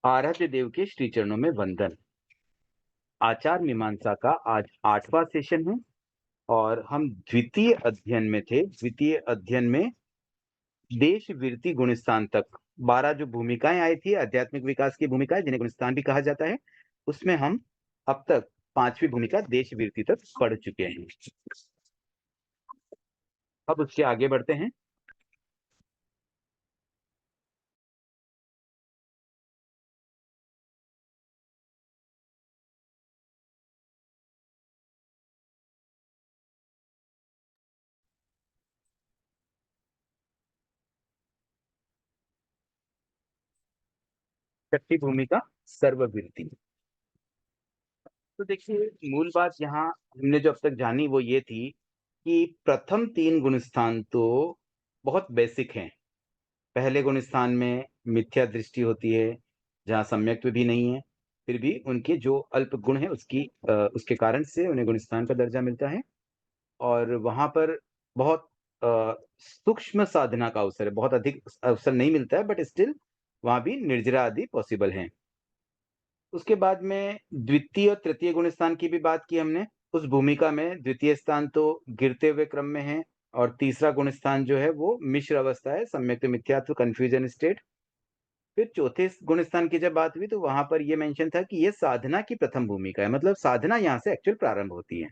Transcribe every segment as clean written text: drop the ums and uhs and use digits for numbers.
आराध्य देव के श्री चरणों में वंदन। आचार मीमांसा का आज 8वां सेशन है और हम द्वितीय अध्ययन में थे। द्वितीय अध्ययन में देश वीरति गुणस्थान तक 12 जो भूमिकाएं आई थी, आध्यात्मिक विकास की भूमिकाएं जिन्हें गुणस्थान भी कहा जाता है, उसमें हम अब तक 5वीं भूमिका देश वीरति तक पढ़ चुके हैं। अब उसके आगे बढ़ते हैं। छठी भूमिका सर्ववीरति। तो देखिए, मूल बात यहाँ हमने जो अब तक जानी वो ये थी कि प्रथम 3 गुणस्थान तो बहुत बेसिक हैं। पहले गुणस्थान में मिथ्या दृष्टि होती है, जहाँ सम्यक्त्व भी नहीं है, फिर भी उनके जो अल्प गुण है उसके कारण से उन्हें गुणस्थान का दर्जा मिलता है। और वहाँ पर बहुत सूक्ष्म साधना का अवसर है, बहुत अधिक अवसर नहीं मिलता है, बट स्टिल वहाँ भी निर्जरा आदि पॉसिबल है। उसके बाद में द्वितीय और तृतीय गुण स्थान की भी बात की हमने। उस भूमिका में द्वितीय स्थान तो गिरते हुए क्रम में है और तीसरा गुण स्थान जो है वो मिश्र अवस्था है, सम्यक मिथ्यात्व, कंफ्यूजन स्टेट। फिर चौथे गुण स्थान की जब बात हुई तो वहां पर ये मेंशन था कि ये साधना की प्रथम भूमिका है, मतलब साधना यहाँ से एक्चुअल प्रारंभ होती है।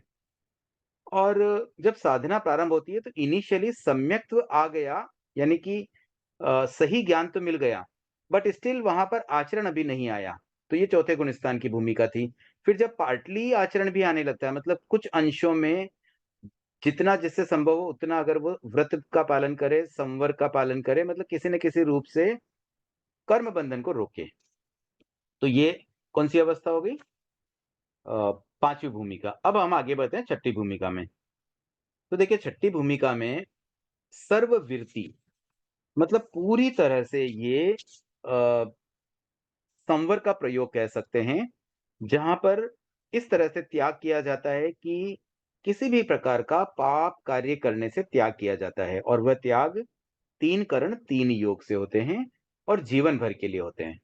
और जब साधना प्रारंभ होती है तो इनिशियली सम्यक्त्व आ गया, यानी कि सही ज्ञान तो मिल गया, बट स्टिल वहां पर आचरण अभी नहीं आया। तो ये चौथे गुणस्थान की भूमिका थी। फिर जब पार्टली आचरण भी आने लगता है, मतलब कुछ अंशों में जितना जिससे संभव हो उतना अगर वो व्रत का पालन करे, संवर का पालन करे, मतलब किसी न किसी रूप से कर्म बंधन को रोके, तो ये कौन सी अवस्था हो गई? 5वीं भूमिका। अब हम आगे बढ़ते हैं छठी भूमिका में। तो देखिए, छठी भूमिका में सर्ववीरति, मतलब पूरी तरह से ये संवर का प्रयोग कह सकते हैं, जहां पर इस तरह से त्याग किया जाता है कि किसी भी प्रकार का पाप कार्य करने से त्याग किया जाता है, और वह त्याग 3 करण 3 योग से होते हैं और जीवन भर के लिए होते हैं।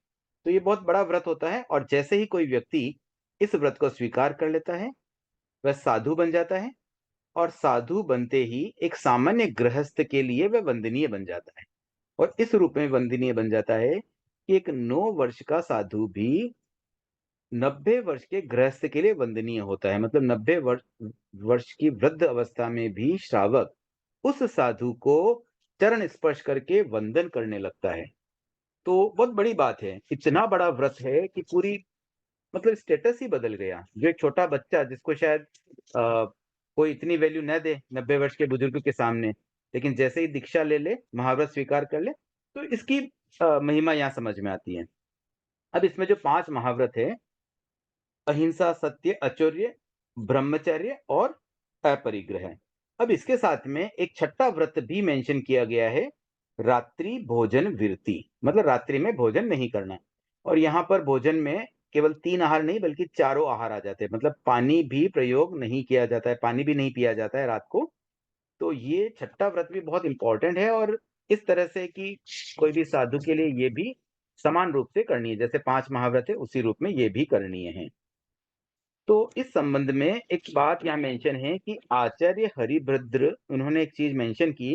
तो ये बहुत बड़ा व्रत होता है, और जैसे ही कोई व्यक्ति इस व्रत को स्वीकार कर लेता है, वह साधु बन जाता है, और साधु बनते ही एक सामान्य गृहस्थ के लिए वह वंदनीय बन जाता है। और इस रूप में वंदनीय बन जाता है कि एक 9 वर्ष का साधु भी 90 वर्ष के गृहस्थ के लिए वंदनीय होता है। मतलब 90 वर्ष की वृद्ध अवस्था में भी श्रावक उस साधु को चरण स्पर्श करके वंदन करने लगता है। तो बहुत बड़ी बात है, इतना बड़ा व्रत है कि पूरी, मतलब स्टेटस ही बदल गया। जो एक छोटा बच्चा जिसको शायद कोई इतनी वैल्यू न दे 90 वर्ष के बुजुर्ग के सामने, लेकिन जैसे ही दीक्षा ले ले, महाव्रत स्वीकार कर ले, तो इसकी महिमा यहाँ समझ में आती है। अब इसमें जो 5 महाव्रत है, अहिंसा, सत्य, अचौर्य, ब्रह्मचर्य और अपरिग्रह। अब इसके साथ में एक छठा व्रत भी मेंशन किया गया है, रात्रि भोजन विरति, मतलब रात्रि में भोजन नहीं करना। और यहाँ पर भोजन में केवल 3 आहार नहीं बल्कि चारों आहार आ जाते हैं, मतलब पानी भी प्रयोग नहीं किया जाता है, पानी भी नहीं पिया जाता है रात को। तो ये छठा व्रत भी बहुत इंपॉर्टेंट है, और इस तरह से कि कोई भी साधु के लिए ये भी समान रूप से करनी है, जैसे 5 महाव्रत है उसी रूप में ये भी करनी है। तो इस संबंध में एक बात यहाँ मेंशन है कि आचार्य हरिभद्र, उन्होंने एक चीज मेंशन की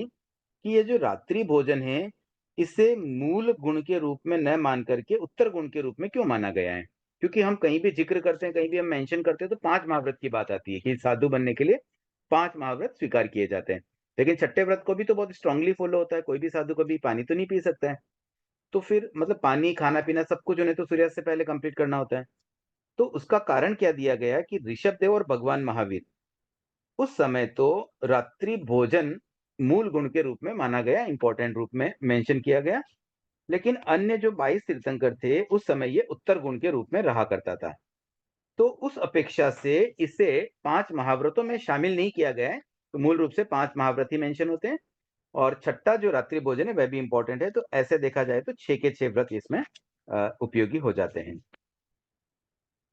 कि ये जो रात्रि भोजन है, इसे मूल गुण के रूप में न मान करके उत्तर गुण के रूप में क्यों माना गया है? क्योंकि हम कहीं भी जिक्र करते हैं, कहीं भी हम मेंशन करते हैं, तो 5 महाव्रत की बात आती है कि साधु बनने के लिए 5 महाव्रत स्वीकार किए जाते हैं। लेकिन छठे व्रत को भी तो बहुत स्ट्रांगली फॉलो होता है, कोई भी साधु कभी पानी तो नहीं पी सकता है। तो फिर मतलब पानी, खाना पीना सब कुछ उन्हें तो सूर्यास्त से पहले कंप्लीट करना होता है। तो उसका कारण क्या दिया गया कि ऋषभ देव और भगवान महावीर, उस समय तो रात्रि भोजन मूल गुण के रूप में माना गया, इंपॉर्टेंट रूप में मेंशन किया गया। लेकिन अन्य जो 22 तीर्थंकर थे उस समय ये उत्तर गुण के रूप में रहा करता था। तो उस अपेक्षा से इसे 5 महाव्रतों में शामिल नहीं किया गया है। तो मूल रूप से 5 महाव्रत ही मेंशन होते हैं, और छठा जो रात्रि भोजन है वह भी इंपॉर्टेंट है। तो ऐसे देखा जाए तो 6 के 6 व्रत इसमें उपयोगी हो जाते हैं।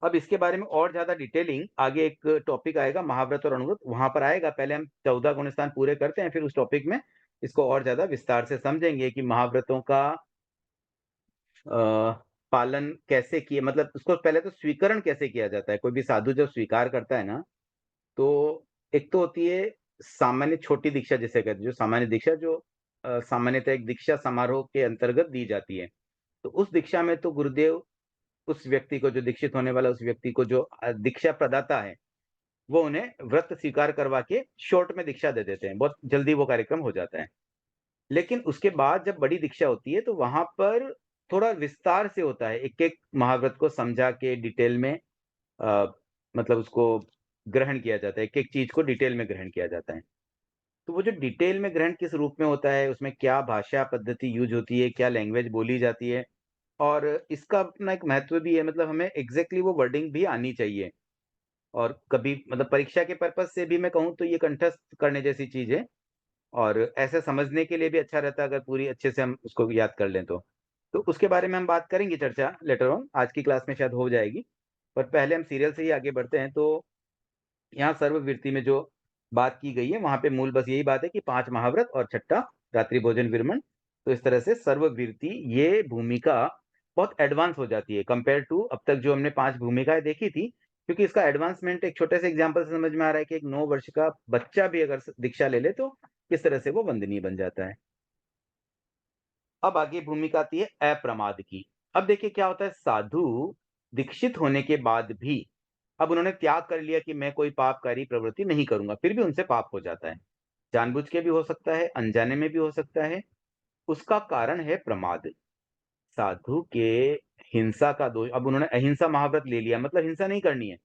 अब इसके बारे में और ज्यादा डिटेलिंग आगे एक टॉपिक आएगा, महाव्रत और अनुव्रत, वहां पर आएगा। पहले हम 14 गुण स्थान पूरे करते हैं, फिर उस टॉपिक में इसको और ज्यादा विस्तार से समझेंगे कि महाव्रतों का पालन कैसे किए, मतलब उसको पहले तो स्वीकरण कैसे किया जाता है? कोई भी साधु जब स्वीकार करता है ना, तो एक तो होती है सामान्य छोटी दीक्षा जिसे कहते हैं, जो सामान्य दीक्षा जो सामान्यतः एक दीक्षा समारोह के अंतर्गत दी जाती है। तो उस दीक्षा में तो गुरुदेव उस व्यक्ति को, जो दीक्षित होने वाला उस व्यक्ति को, जो दीक्षा प्रदाता है, वो उन्हें व्रत स्वीकार करवा के शॉर्ट में दीक्षा दे देते हैं। बहुत जल्दी वो कार्यक्रम हो जाता है। लेकिन उसके बाद जब बड़ी दीक्षा होती है, तो वहाँ पर थोड़ा विस्तार से होता है। एक-एक महाव्रत को समझा के डिटेल में अ, मतलब उसको ग्रहण किया जाता है। एक-एक चीज़ को डिटेल में ग्रहण किया जाता है। तो वो जो डिटेल में ग्रहण किस रूप में होता है, उसमें क्या भाषा पद्धति यूज़ होती है, क्या लैंग्वेज बोली जाती है, और इसका अपना एक महत्व भी है। मतलब हमें एग्ज़ैक्टली वो वर्डिंग भी आनी चाहिए। और कभी मतलब परीक्षा के पर्पज़ से भी मैं कहूँ तो ये कंठस्थ करने जैसी चीज़ है, और ऐसे समझने के लिए भी अच्छा रहता है अगर पूरी अच्छे से हम उसको याद कर लें तो। तो उसके बारे में हम बात करेंगे, चर्चा लेटर ऑन, आज की क्लास में शायद हो जाएगी। पर पहले हम सीरियल से ही आगे बढ़ते हैं। तो यहाँ सर्ववृत्ति में जो बात की गई है, वहाँ पे मूल बस यही बात है कि 5 महाव्रत और छठा रात्रि भोजन विरमण। तो इस तरह से सर्ववृत्ति ये भूमिका बहुत एडवांस हो जाती है कंपेयर टू अब तक जो हमने 5 भूमिकाएँ देखी थी, क्योंकि इसका एडवांसमेंट एक छोटे से एग्ज़ाम्पल से समझ में आ रहा है कि एक 9 वर्ष का बच्चा भी अगर स दीक्षा ले ले तो किस तरह से वो वंदनीय बन जाता है। अब आगे भूमिका आती है अप्रमाद की। अब देखिए क्या होता है, साधु दीक्षित होने के बाद भी अब उन्होंने त्याग कर लिया कि मैं कोई पापकारी प्रवृत्ति नहीं करूँगा, फिर भी उनसे पाप हो जाता है। जानबूझ के भी हो सकता है, अनजाने में भी हो सकता है। उसका कारण है प्रमाद। साधु के हिंसा का दोष, अब उन्होंने अहिंसा महाव्रत ले लिया, मतलब हिंसा नहीं करनी है,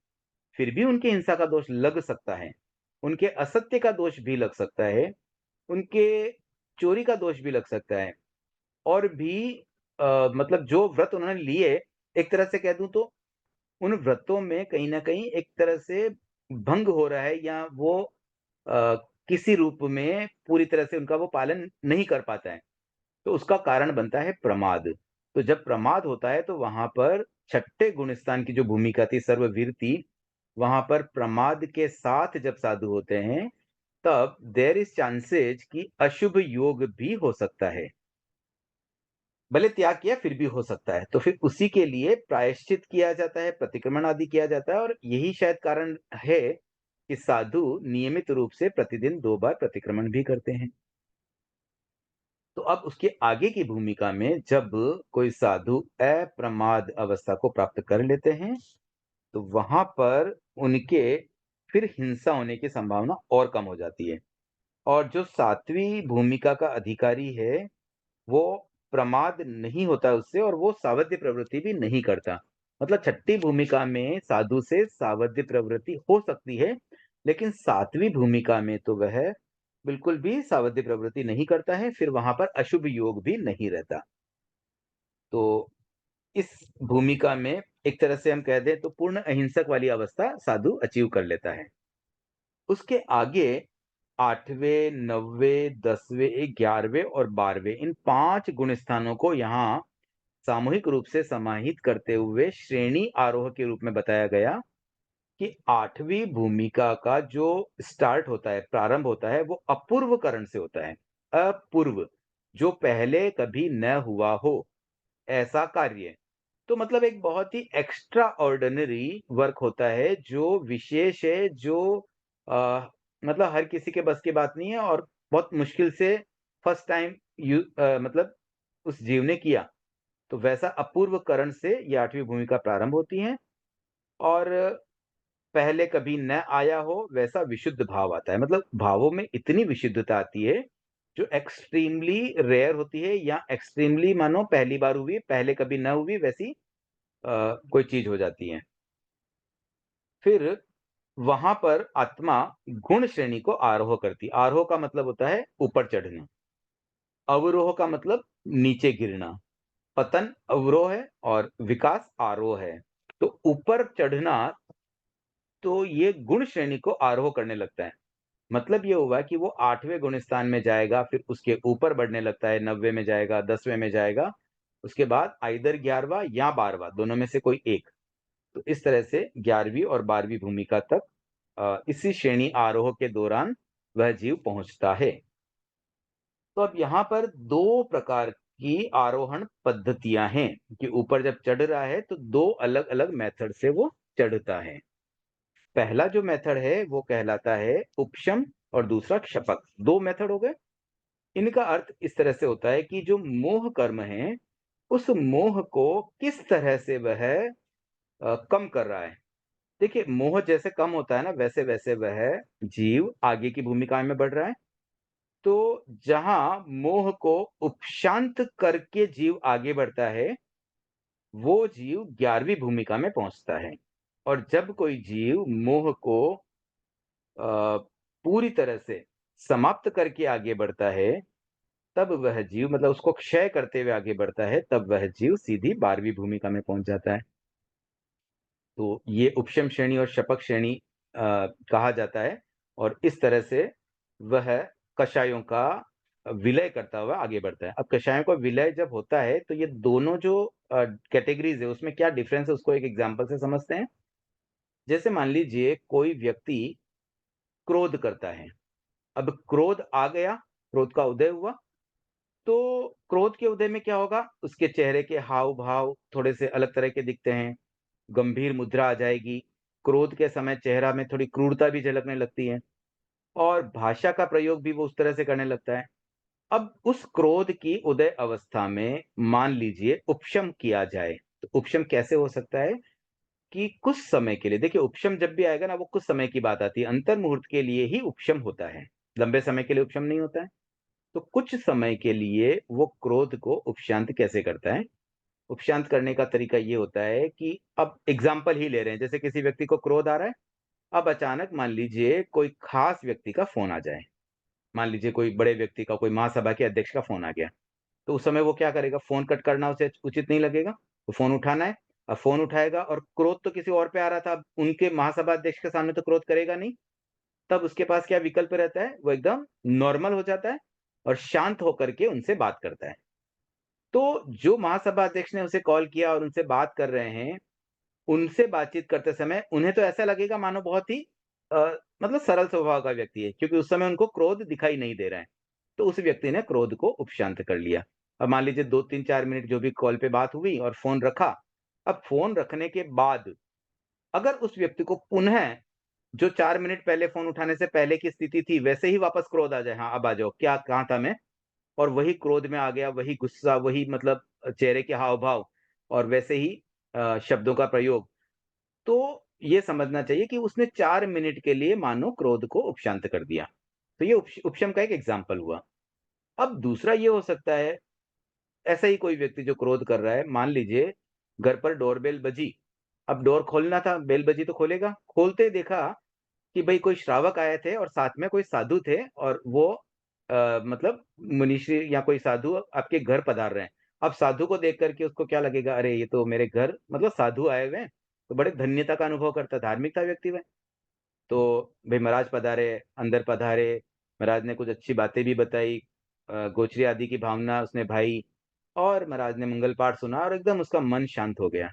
फिर भी उनके हिंसा का दोष लग सकता है। उनके असत्य का दोष भी लग सकता है, उनके चोरी का दोष भी लग सकता है। और भी मतलब जो व्रत उन्होंने लिए, एक तरह से कह दूँ तो उन व्रतों में कहीं न कहीं एक तरह से भंग हो रहा है, या वो अ, किसी रूप में पूरी तरह से उनका वो पालन नहीं कर पाता है। तो उसका कारण बनता है प्रमाद। तो जब प्रमाद होता है तो वहाँ पर छठे गुण स्थान की जो भूमिका थी सर्ववीरती, वहाँ पर प्रमाद के साथ जब साधु होते हैं, तब देयर इज़ चांसेस कि अशुभ योग भी हो सकता है। भले त्याग किया फिर भी हो सकता है। तो फिर उसी के लिए प्रायश्चित किया जाता है, प्रतिक्रमण आदि किया जाता है, और यही शायद कारण है कि साधु नियमित रूप से प्रतिदिन 2 बार प्रतिक्रमण भी करते हैं। तो अब उसके आगे की भूमिका में जब कोई साधु अप्रमाद अवस्था को प्राप्त कर लेते हैं, तो वहाँ पर उनके फिर हिंसा होने की संभावना और कम हो जाती है। और जो 7वीं भूमिका का अधिकारी है, वो प्रमाद नहीं होता उससे, और वो सावध्य प्रवृत्ति भी नहीं करता। मतलब छठी भूमिका में साधु से सावध्य प्रवृत्ति हो सकती है, लेकिन 7वीं भूमिका में तो वह बिल्कुल भी सावध्य प्रवृत्ति नहीं करता है, फिर वहाँ पर अशुभ योग भी नहीं रहता। तो इस भूमिका में एक तरह से हम कह दें तो पूर्ण अहिंसक वाली अवस्था साधु अचीव कर लेता है। उसके आगे 8वें, 9वें, 10वें, 11वें और 12वें, इन 5 गुण स्थानों को यहाँ सामूहिक रूप से समाहित करते हुए श्रेणी आरोह के रूप में बताया गया कि 8वीं भूमिका का जो स्टार्ट होता है, प्रारंभ होता है, वो अपूर्व करण से होता है। अपूर्व, जो पहले कभी न हुआ हो, ऐसा कार्य। तो मतलब एक बहुत ही एक्स्ट्रा ऑर्डिनरी वर्क होता है, जो विशेष है, जो मतलब हर किसी के बस की बात नहीं है, और बहुत मुश्किल से फर्स्ट टाइम मतलब उस जीव ने किया। तो वैसा अपूर्व करण से ये 8वीं भूमिका प्रारंभ होती है, और पहले कभी न आया हो वैसा विशुद्ध भाव आता है। मतलब भावों में इतनी विशुद्धता आती है, जो एक्सट्रीमली रेयर होती है, या एक्सट्रीमली मानो पहली बार हुई, पहले कभी न हुई वैसी कोई चीज़ हो जाती है। फिर वहाँ पर आत्मा गुण श्रेणी को आरोह करती है। आरोह का मतलब होता है ऊपर चढ़ना, अवरोह का मतलब नीचे गिरना। पतन अवरोह है और विकास आरोह है। तो ऊपर चढ़ना, तो ये गुण श्रेणी को आरोह करने लगता है। मतलब ये हुआ कि वो 8वें गुण स्थान में जाएगा, फिर उसके ऊपर बढ़ने लगता है, 90 में जाएगा, 10वें में जाएगा, उसके बाद आइदर 11वां या 12वां, दोनों में से कोई एक। तो इस तरह से 11वीं और 12वीं भूमिका तक इसी श्रेणी आरोह के दौरान वह जीव पहुँचता है। तो अब यहाँ पर 2 प्रकार की आरोहण पद्धतियाँ हैं कि ऊपर जब चढ़ रहा है तो 2 अलग-अलग मेथड से वो चढ़ता है। पहला जो मेथड है वो कहलाता है उपशम और दूसरा क्षपक। 2 मेथड हो गए। इनका अर्थ इस तरह से होता है कि जो मोह कर्म है, उस मोह को किस तरह से वह कम कर रहा है। देखिए, मोह जैसे कम होता है ना, वैसे-वैसे वह जीव आगे की भूमिका में बढ़ रहा है। तो जहाँ मोह को उपशांत करके जीव आगे बढ़ता है, वो जीव 11वीं भूमिका में पहुँचता है। और जब कोई जीव मोह को अ, पूरी तरह से समाप्त करके आगे बढ़ता है, तब वह जीव मतलब उसको क्षय करते हुए आगे बढ़ता है, तब वह जीव सीधी 12वीं भूमिका में पहुँच जाता है। तो ये उपशम श्रेणी और शपक श्रेणी कहा जाता है और इस तरह से वह कषायों का विलय करता हुआ आगे बढ़ता है। अब कषायों का विलय जब होता है, तो ये दोनों जो कैटेगरीज़ है, उसमें क्या डिफरेंस है, उसको एक एग्ज़ाम्पल से समझते हैं। जैसे मान लीजिए कोई व्यक्ति क्रोध करता है। अब क्रोध आ गया, क्रोध का उदय हुआ, तो क्रोध के उदय में क्या होगा, उसके चेहरे के हाव-भाव थोड़े से अलग तरह के दिखते हैं। गंभीर मुद्रा आ जाएगी, क्रोध के समय चेहरा में थोड़ी क्रूरता भी झलकने लगती है और भाषा का प्रयोग भी वो उस तरह से करने लगता है। अब उस क्रोध की उदय अवस्था में मान लीजिए उपशम किया जाए, तो उपशम कैसे हो सकता है कि कुछ समय के लिए देखिए उपशम जब भी आएगा ना वो कुछ समय की बात आती है, अंतर मुहूर्त के लिए ही उपशम होता है, लंबे समय के लिए उपशम नहीं होता है। तो कुछ समय के लिए वो क्रोध को उपशांत कैसे करता है? उपशांत करने का तरीका ये होता है कि अब एग्ज़ाम्पल ही ले रहे हैं, जैसे किसी व्यक्ति को क्रोध आ रहा है, अब अचानक मान लीजिए कोई ख़ास व्यक्ति का फ़ोन आ जाए। मान लीजिए कोई बड़े व्यक्ति का, कोई महासभा के अध्यक्ष का फ़ोन आ गया। तो उस समय वो क्या करेगा? फ़ोन कट करना उसे उचित नहीं लगेगा, तो फ़ोन उठाना है। अब फ़ोन उठाएगा और क्रोध तो किसी और पे आ रहा था, अब उनके महासभा अध्यक्ष के सामने तो क्रोध करेगा नहीं। तब उसके पास क्या विकल्प रहता है? वो एकदम नॉर्मल हो जाता है और शांत होकर के उनसे बात करता है। तो जो महासभा अध्यक्ष ने उसे कॉल किया और उनसे बात कर रहे हैं, उनसे बातचीत करते समय उन्हें तो ऐसा लगेगा मानो बहुत ही अ, मतलब सरल स्वभाव का व्यक्ति है, क्योंकि उस समय उनको क्रोध दिखाई नहीं दे रहा है। तो उस व्यक्ति ने क्रोध को उपशांत कर लिया। अब मान लीजिए 2, 3, 4 मिनट जो भी कॉल पे बात हुई और फ़ोन रखा। अब फ़ोन रखने के बाद अगर उस व्यक्ति को पुनः जो 4 मिनट पहले फ़ोन उठाने से पहले की स्थिति थी, वैसे ही वापस क्रोध आ जाए, हाँ, अब आ जाओ, क्या कहाँ था मैं? और वही क्रोध में आ गया, वही गुस्सा, वही मतलब चेहरे के हाव-भाव और वैसे ही शब्दों का प्रयोग। तो ये समझना चाहिए कि उसने 4 मिनट के लिए मानो क्रोध को उपशांत कर दिया। तो ये उपशम का एक एग्ज़ाम्पल हुआ। अब दूसरा ये हो सकता है, ऐसा ही कोई व्यक्ति जो क्रोध कर रहा है, मान लीजिए घर पर डोरबेल बजी, अब डोर खोलना था, बेल बजी तो खोलेगा। खोलते ही देखा कि भई कोई श्रावक आए थे और साथ में कोई साधु थे और वो मतलब मनीषी या कोई साधु आपके घर पधार रहे हैं। अब साधु को देख कर के उसको क्या लगेगा, अरे! ये तो मेरे घर मतलब साधु आए हुए हैं, तो बड़े धन्यता का अनुभव करता है, धार्मिक था व्यक्ति वह। तो भई महाराज पधारे, अंदर पधारे, महाराज ने कुछ अच्छी बातें भी बताई, गोचरी आदि की भावना उसने भाई और महाराज ने मंगल पाठ सुना और एकदम उसका मन शांत हो गया।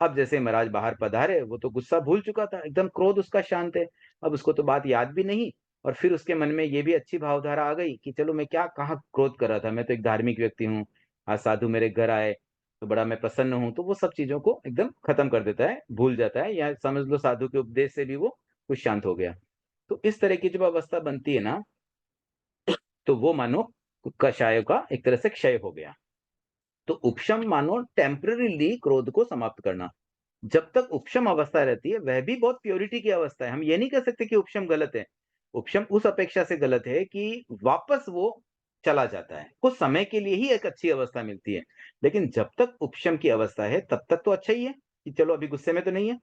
अब जैसे महाराज बाहर पधारे, वो तो गुस्सा भूल चुका था, एकदम क्रोध उसका शांत है। अब उसको तो बात याद भी नहीं और फिर उसके मन में ये भी अच्छी भावधारा आ गई कि चलो मैं क्या कहाँ क्रोध कर रहा था, मैं तो एक धार्मिक व्यक्ति हूँ। आज साधु मेरे घर आए, तो बड़ा मैं प्रसन्न हूँ। तो वो सब चीज़ों को एकदम खत्म कर देता है, भूल जाता है या समझ लो साधु के उपदेश से भी वो कुछ शांत हो गया। तो इस तरह की जब अवस्था बनती है ना, तो वो मानो कषाय का एक तरह से क्षय हो गया। तो उपशम मानो टेम्परेरीली क्रोध को समाप्त करना। जब तक उपशम अवस्था रहती है, वह भी बहुत प्योरिटी की अवस्था है। हम ये नहीं कह सकते कि उपशम गलत है। उपशम उस अपेक्षा से गलत है कि वापस वो चला जाता है। कुछ समय के लिए ही एक अच्छी अवस्था मिलती है। लेकिन जब तक उपशम की अवस्था है, तब तक तो अच्छा ही है कि चलो अभी गुस्से में तो नहीं है।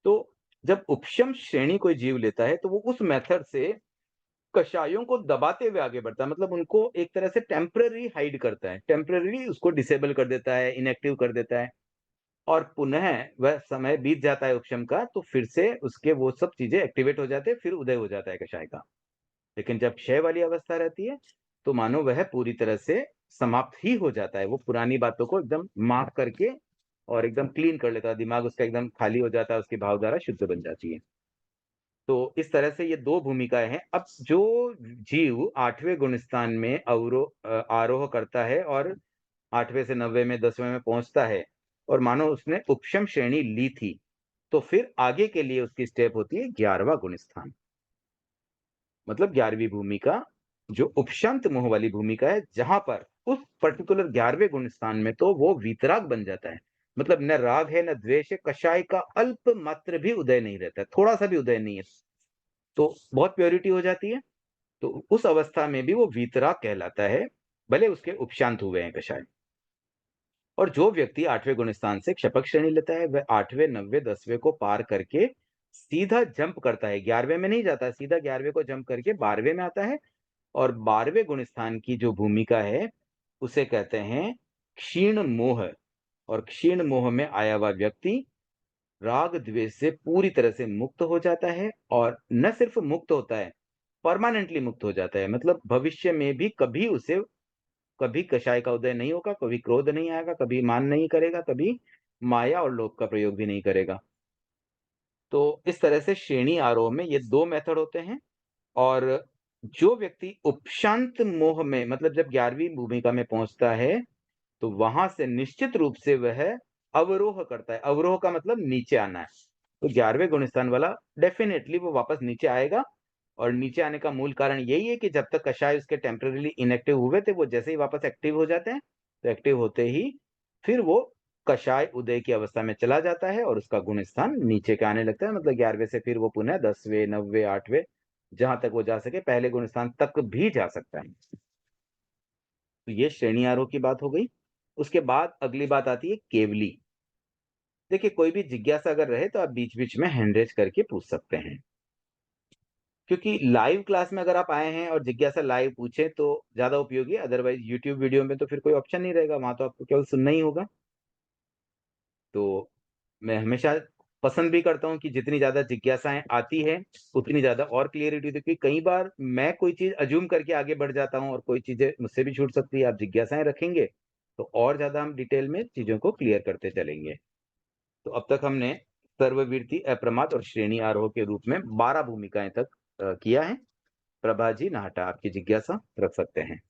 तो जब उपशम श्रेणी कोई जीव लेता है, तो वो उस मेथड से कषायों को दबाते हुए आगे बढ़ता है। मतलब उनको एक तरह से टेम्परेरी हाइड करता है। टेम्परेरी उसको डिसेबल कर देता है, इनएक्टिव कर देता है। और पुनः वह समय बीत जाता है उपशम का, तो फिर से उसके वो सब चीज़ें एक्टिवेट हो जाते हैं, फिर उदय हो जाता है कषाय का। लेकिन जब क्षय वाली अवस्था रहती है, तो मानो वह पूरी तरह से समाप्त ही हो जाता है। वो पुरानी बातों को एकदम माफ़ करके और एकदम क्लीन कर लेता है, दिमाग उसका एकदम खाली हो जाता है, उसकी भावधारा शुद्ध बन जाती है। तो इस तरह से ये 2 भूमिकाएँ हैं। अब जो जीव 8वें गुण स्थान में आरोह करता है और 8वें से 90वें में 10वें में पहुंचता है और मानो उसने उपशम श्रेणी ली थी, तो फिर आगे के लिए उसकी स्टेप होती है 11वां गुणस्थान। मतलब 11वीं भूमिका जो उपशांत मोह वाली भूमिका है, जहां पर उस पर्टिकुलर 11वें गुण स्थान में तो वो वीतराग बन जाता है। मतलब न राग है न द्वेष है, कषाय का अल्प मात्र भी उदय नहीं रहता है, थोड़ा सा भी उदय नहीं है, तो बहुत प्योरिटी हो जाती है। तो उस अवस्था में भी वो वीतराग कहलाता है, भले उसके उपशांत हुए हैं कषाय। और जो व्यक्ति 8वें गुण स्थान से क्षपक श्रेणी लेता है, वह 8वें 9वें 10वें को पार करके सीधा जंप करता है, 11वें में नहीं जाता, सीधा 11वें को जंप करके 12वें में आता है। और 12वें गुण स्थान की जो भूमिका है, उसे कहते हैं क्षीण मोह। और क्षीण मोह में आया हुआ व्यक्ति राग द्वेष से पूरी तरह से मुक्त हो जाता है, और न सिर्फ मुक्त होता है, परमानेंटली मुक्त हो जाता है। मतलब भविष्य में भी कभी उसे कभी कषाय का उदय नहीं होगा, कभी क्रोध नहीं आएगा, कभी मान नहीं करेगा, कभी माया और लोभ का प्रयोग भी नहीं करेगा। तो इस तरह से श्रेणी आरोह में ये 2 मेथड होते हैं। और जो व्यक्ति उपशांत मोह में, मतलब जब 11वीं भूमिका में पहुंचता है, तो वहां से निश्चित रूप से वह अवरोह करता है। अवरोह का मतलब नीचे आना है। तो 11वें गुण स्थान वाला डेफिनेटली वो वापस नीचे आएगा। और नीचे आने का मूल कारण यही है कि जब तक कषाय उसके टेम्पररी इनएक्टिव हुए थे, वो जैसे ही वापस एक्टिव हो जाते हैं, तो एक्टिव होते ही फिर वो कषाय उदय की अवस्था में चला जाता है और उसका गुण स्थान नीचे के आने लगता है। मतलब 11वें से फिर वो पुनः 10वें 9वें 8वें जहां तक वो जा सके पहले गुण स्थान तक भी जा सकता है। तो ये श्रेणी आरोह की बात हो गई। उसके बाद अगली बात आती है केवली। देखिए, कोई भी जिज्ञासा अगर रहे तो आप बीच बीच में हैंड रेज करके पूछ सकते हैं, क्योंकि लाइव क्लास में अगर आप आए हैं और जिज्ञासा लाइव पूछे तो ज्यादा उपयोगी है। अदरवाइज यूट्यूब वीडियो में तो फिर कोई ऑप्शन नहीं रहेगा, वहां तो आपको केवल सुनना ही होगा। तो मैं हमेशा पसंद भी करता हूँ कि जितनी ज्यादा जिज्ञासाएं आती है उतनी ज्यादा और क्लियरिटी होती है, क्योंकि कई बार मैं कोई चीज अज्यूम करके आगे बढ़ जाता हूँ और कोई चीजें मुझसे भी छूट सकती है। आप जिज्ञासाएं रखेंगे तो और ज्यादा हम डिटेल में चीजों को क्लियर करते चलेंगे। तो अब तक हमने सर्ववीरति, अप्रमाद और श्रेणी आरोह के रूप में 12 भूमिकाएं तक किया है। प्रभा जी नाहटा, आपकी जिज्ञासा रख सकते हैं।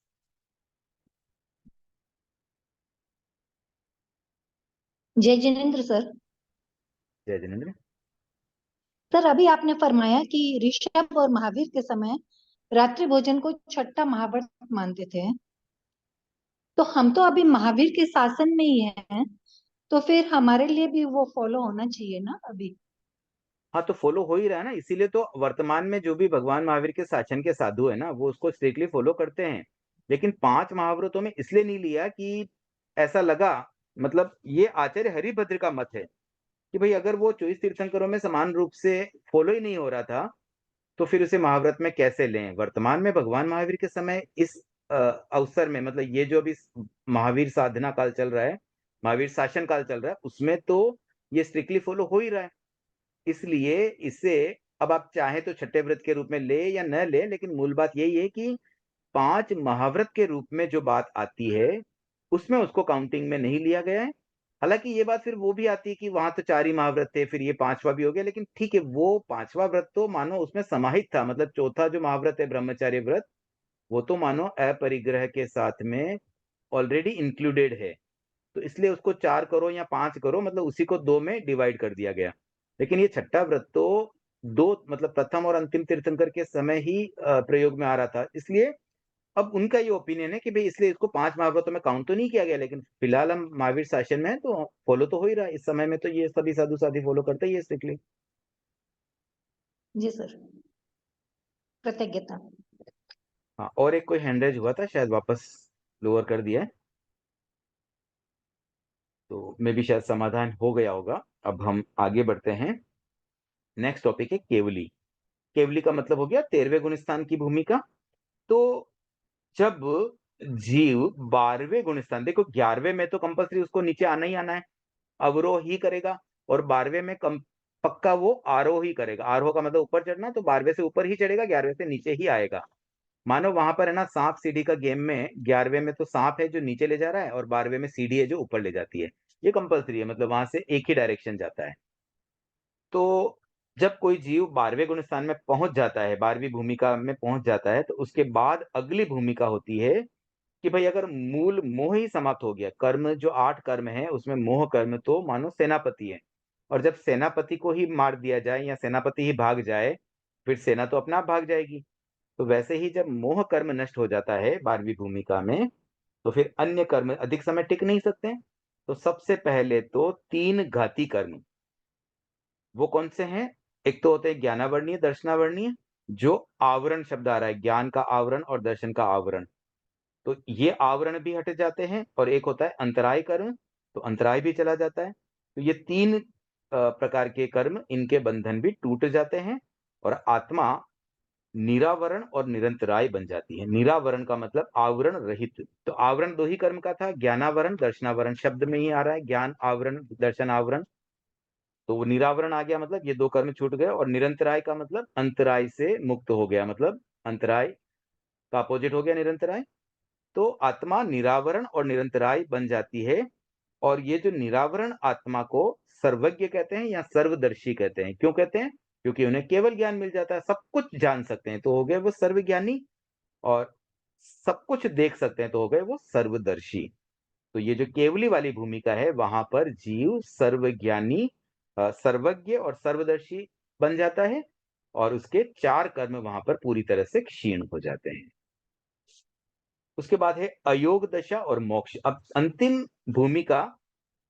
जय जिनेन्द्र सर। जय जिनेन्द्र। सर, अभी आपने फरमाया कि ऋषभ और महावीर के समय रात्रि भोजन को छठा महाव्रत मानते थे, तो हम तो अभी महावीर के शासन में ही हैं, तो फिर हमारे लिए भी वो फॉलो होना चाहिए ना अभी। हाँ, तो फॉलो हो ही रहा है ना, इसीलिए तो वर्तमान में जो भी भगवान महावीर के शासन के साधु है ना, वो उसको स्ट्रिक्टली फॉलो करते हैं। लेकिन 5 महाव्रतों में इसलिए नहीं लिया कि ऐसा लगा, मतलब ये आचार्य हरिभद्र का मत है कि भाई अगर वो 24 तीर्थंकरों में समान रूप से फॉलो ही नहीं हो रहा था, तो फिर उसे महाव्रत में कैसे लें। वर्तमान में भगवान महावीर के समय इस अवसर में, मतलब ये जो अभी महावीर साधना काल चल रहा है, महावीर शासन काल चल रहा है, उसमें तो ये स्ट्रिक्टली फॉलो हो ही रहा है। इसलिए इसे अब आप चाहे तो छठे व्रत के रूप में ले या न ले, लेकिन मूल बात यही है कि 5 महाव्रत के रूप में जो बात आती है, उसमें उसको काउंटिंग में नहीं लिया गया है। हालांकि ये बात फिर वो भी आती है कि वहां तो 4 ही महाव्रत थे, फिर ये 5वां भी हो गया, लेकिन ठीक है, वो 5वां व्रत तो मानो उसमें समाहित था। मतलब चौथा जो महाव्रत है ब्रह्मचार्य व्रत, वो तो मानो अपरिग्रह के साथ में ऑलरेडी इंक्लूडेड है। तो इसलिए उसको 4 करो या 5 करो, मतलब उसी को 2 में डिवाइड कर दिया गया। लेकिन ये छठा व्रत तो 2, मतलब प्रथम और अंतिम तीर्थंकर के समय ही प्रयोग में आ रहा था। इसलिए अब उनका ये ओपिनियन है कि भाई इसलिए इसको 5 महाव्रतों में काउंट तो नहीं किया गया, लेकिन फिलहाल हम महावीर शासन में है तो फॉलो तो हो ही रहा है। इस समय में तो ये सभी साधु साधी फॉलो करते ही है स्ट्रिक्टली। जी सर, कृतज्ञता। हाँ, और एक कोई हैंड रेज हुआ था, शायद वापस लोअर कर दिया है, तो मे भी शायद समाधान हो गया होगा। अब हम आगे बढ़ते हैं। नेक्स्ट टॉपिक है केवली। केवली का मतलब हो गया 13वें गुण स्थान की भूमिका। तो जब जीव 12वें गुण स्थान, देखो 11वें में तो कंपल्सरी उसको नीचे आना ही आना है, अवरोह ही करेगा। और 12वें में कम पक्का वो आरोह ही करेगा। आरोह का मतलब ऊपर चढ़ना, तो 12वें से ऊपर ही चढ़ेगा, 11वें से नीचे ही आएगा। मानो वहां पर है ना, सांप सीढ़ी का गेम में 11वें में तो सांप है जो नीचे ले जा रहा है, और 12वें में सीढ़ी है जो ऊपर ले जाती है। ये कंपल्सरी है, मतलब वहां से एक ही डायरेक्शन जाता है। तो जब कोई जीव 12वें गुण स्थान में पहुंच जाता है, 12वीं भूमिका में पहुंच जाता है, तो उसके बाद अगली भूमिका होती है कि भाई अगर मूल मोह ही समाप्त हो गया, कर्म जो 8 कर्म है उसमें मोह कर्म तो मानो सेनापति है, और जब सेनापति को ही मार दिया जाए या सेनापति ही भाग जाए, फिर सेना तो अपने आप भाग जाएगी। तो वैसे ही जब मोह कर्म नष्ट हो जाता है 12वीं भूमिका में, तो फिर अन्य कर्म अधिक समय टिक नहीं सकते हैं। तो सबसे पहले तो 3 घाती कर्म, वो कौन से हैं? एक तो होते हैं ज्ञानावरणीय, दर्शनावरणीय, जो आवरण शब्द आ रहा है, ज्ञान का आवरण और दर्शन का आवरण। तो ये आवरण भी हट जाते हैं, और एक होता है अंतराय कर्म, तो अंतराय भी चला जाता है। तो ये 3 प्रकार के कर्म, इनके बंधन भी टूट जाते हैं, और आत्मा निरावरण और निरंतराय बन जाती है। निरावरण का मतलब आवरण रहित। तो आवरण 2 ही कर्म का था, ज्ञानावरण, दर्शनावरण, शब्द में ही आ रहा है, ज्ञान आवरण, दर्शन आवरण। तो वो निरावरण आ गया, मतलब ये 2 कर्म छूट गए, और निरंतराय का मतलब अंतराय से मुक्त हो गया, मतलब अंतराय का अपोजिट हो गया निरंतराय। तो आत्मा निरावरण और निरंतराय बन जाती है। और ये जो निरावरण आत्मा को सर्वज्ञ कहते हैं या सर्वदर्शी कहते हैं। क्यों कहते हैं? क्योंकि उन्हें केवल ज्ञान मिल जाता है, सब कुछ जान सकते हैं तो हो गए वो सर्वज्ञानी, और सब कुछ देख सकते हैं तो हो गए वो सर्वदर्शी। तो ये जो केवली वाली भूमिका है, वहां पर जीव सर्वज्ञानी, सर्वज्ञ और सर्वदर्शी बन जाता है, और उसके 4 कर्म वहां पर पूरी तरह से क्षीण हो जाते हैं। उसके बाद है अयोग दशा और मोक्ष। अब अंतिम भूमिका,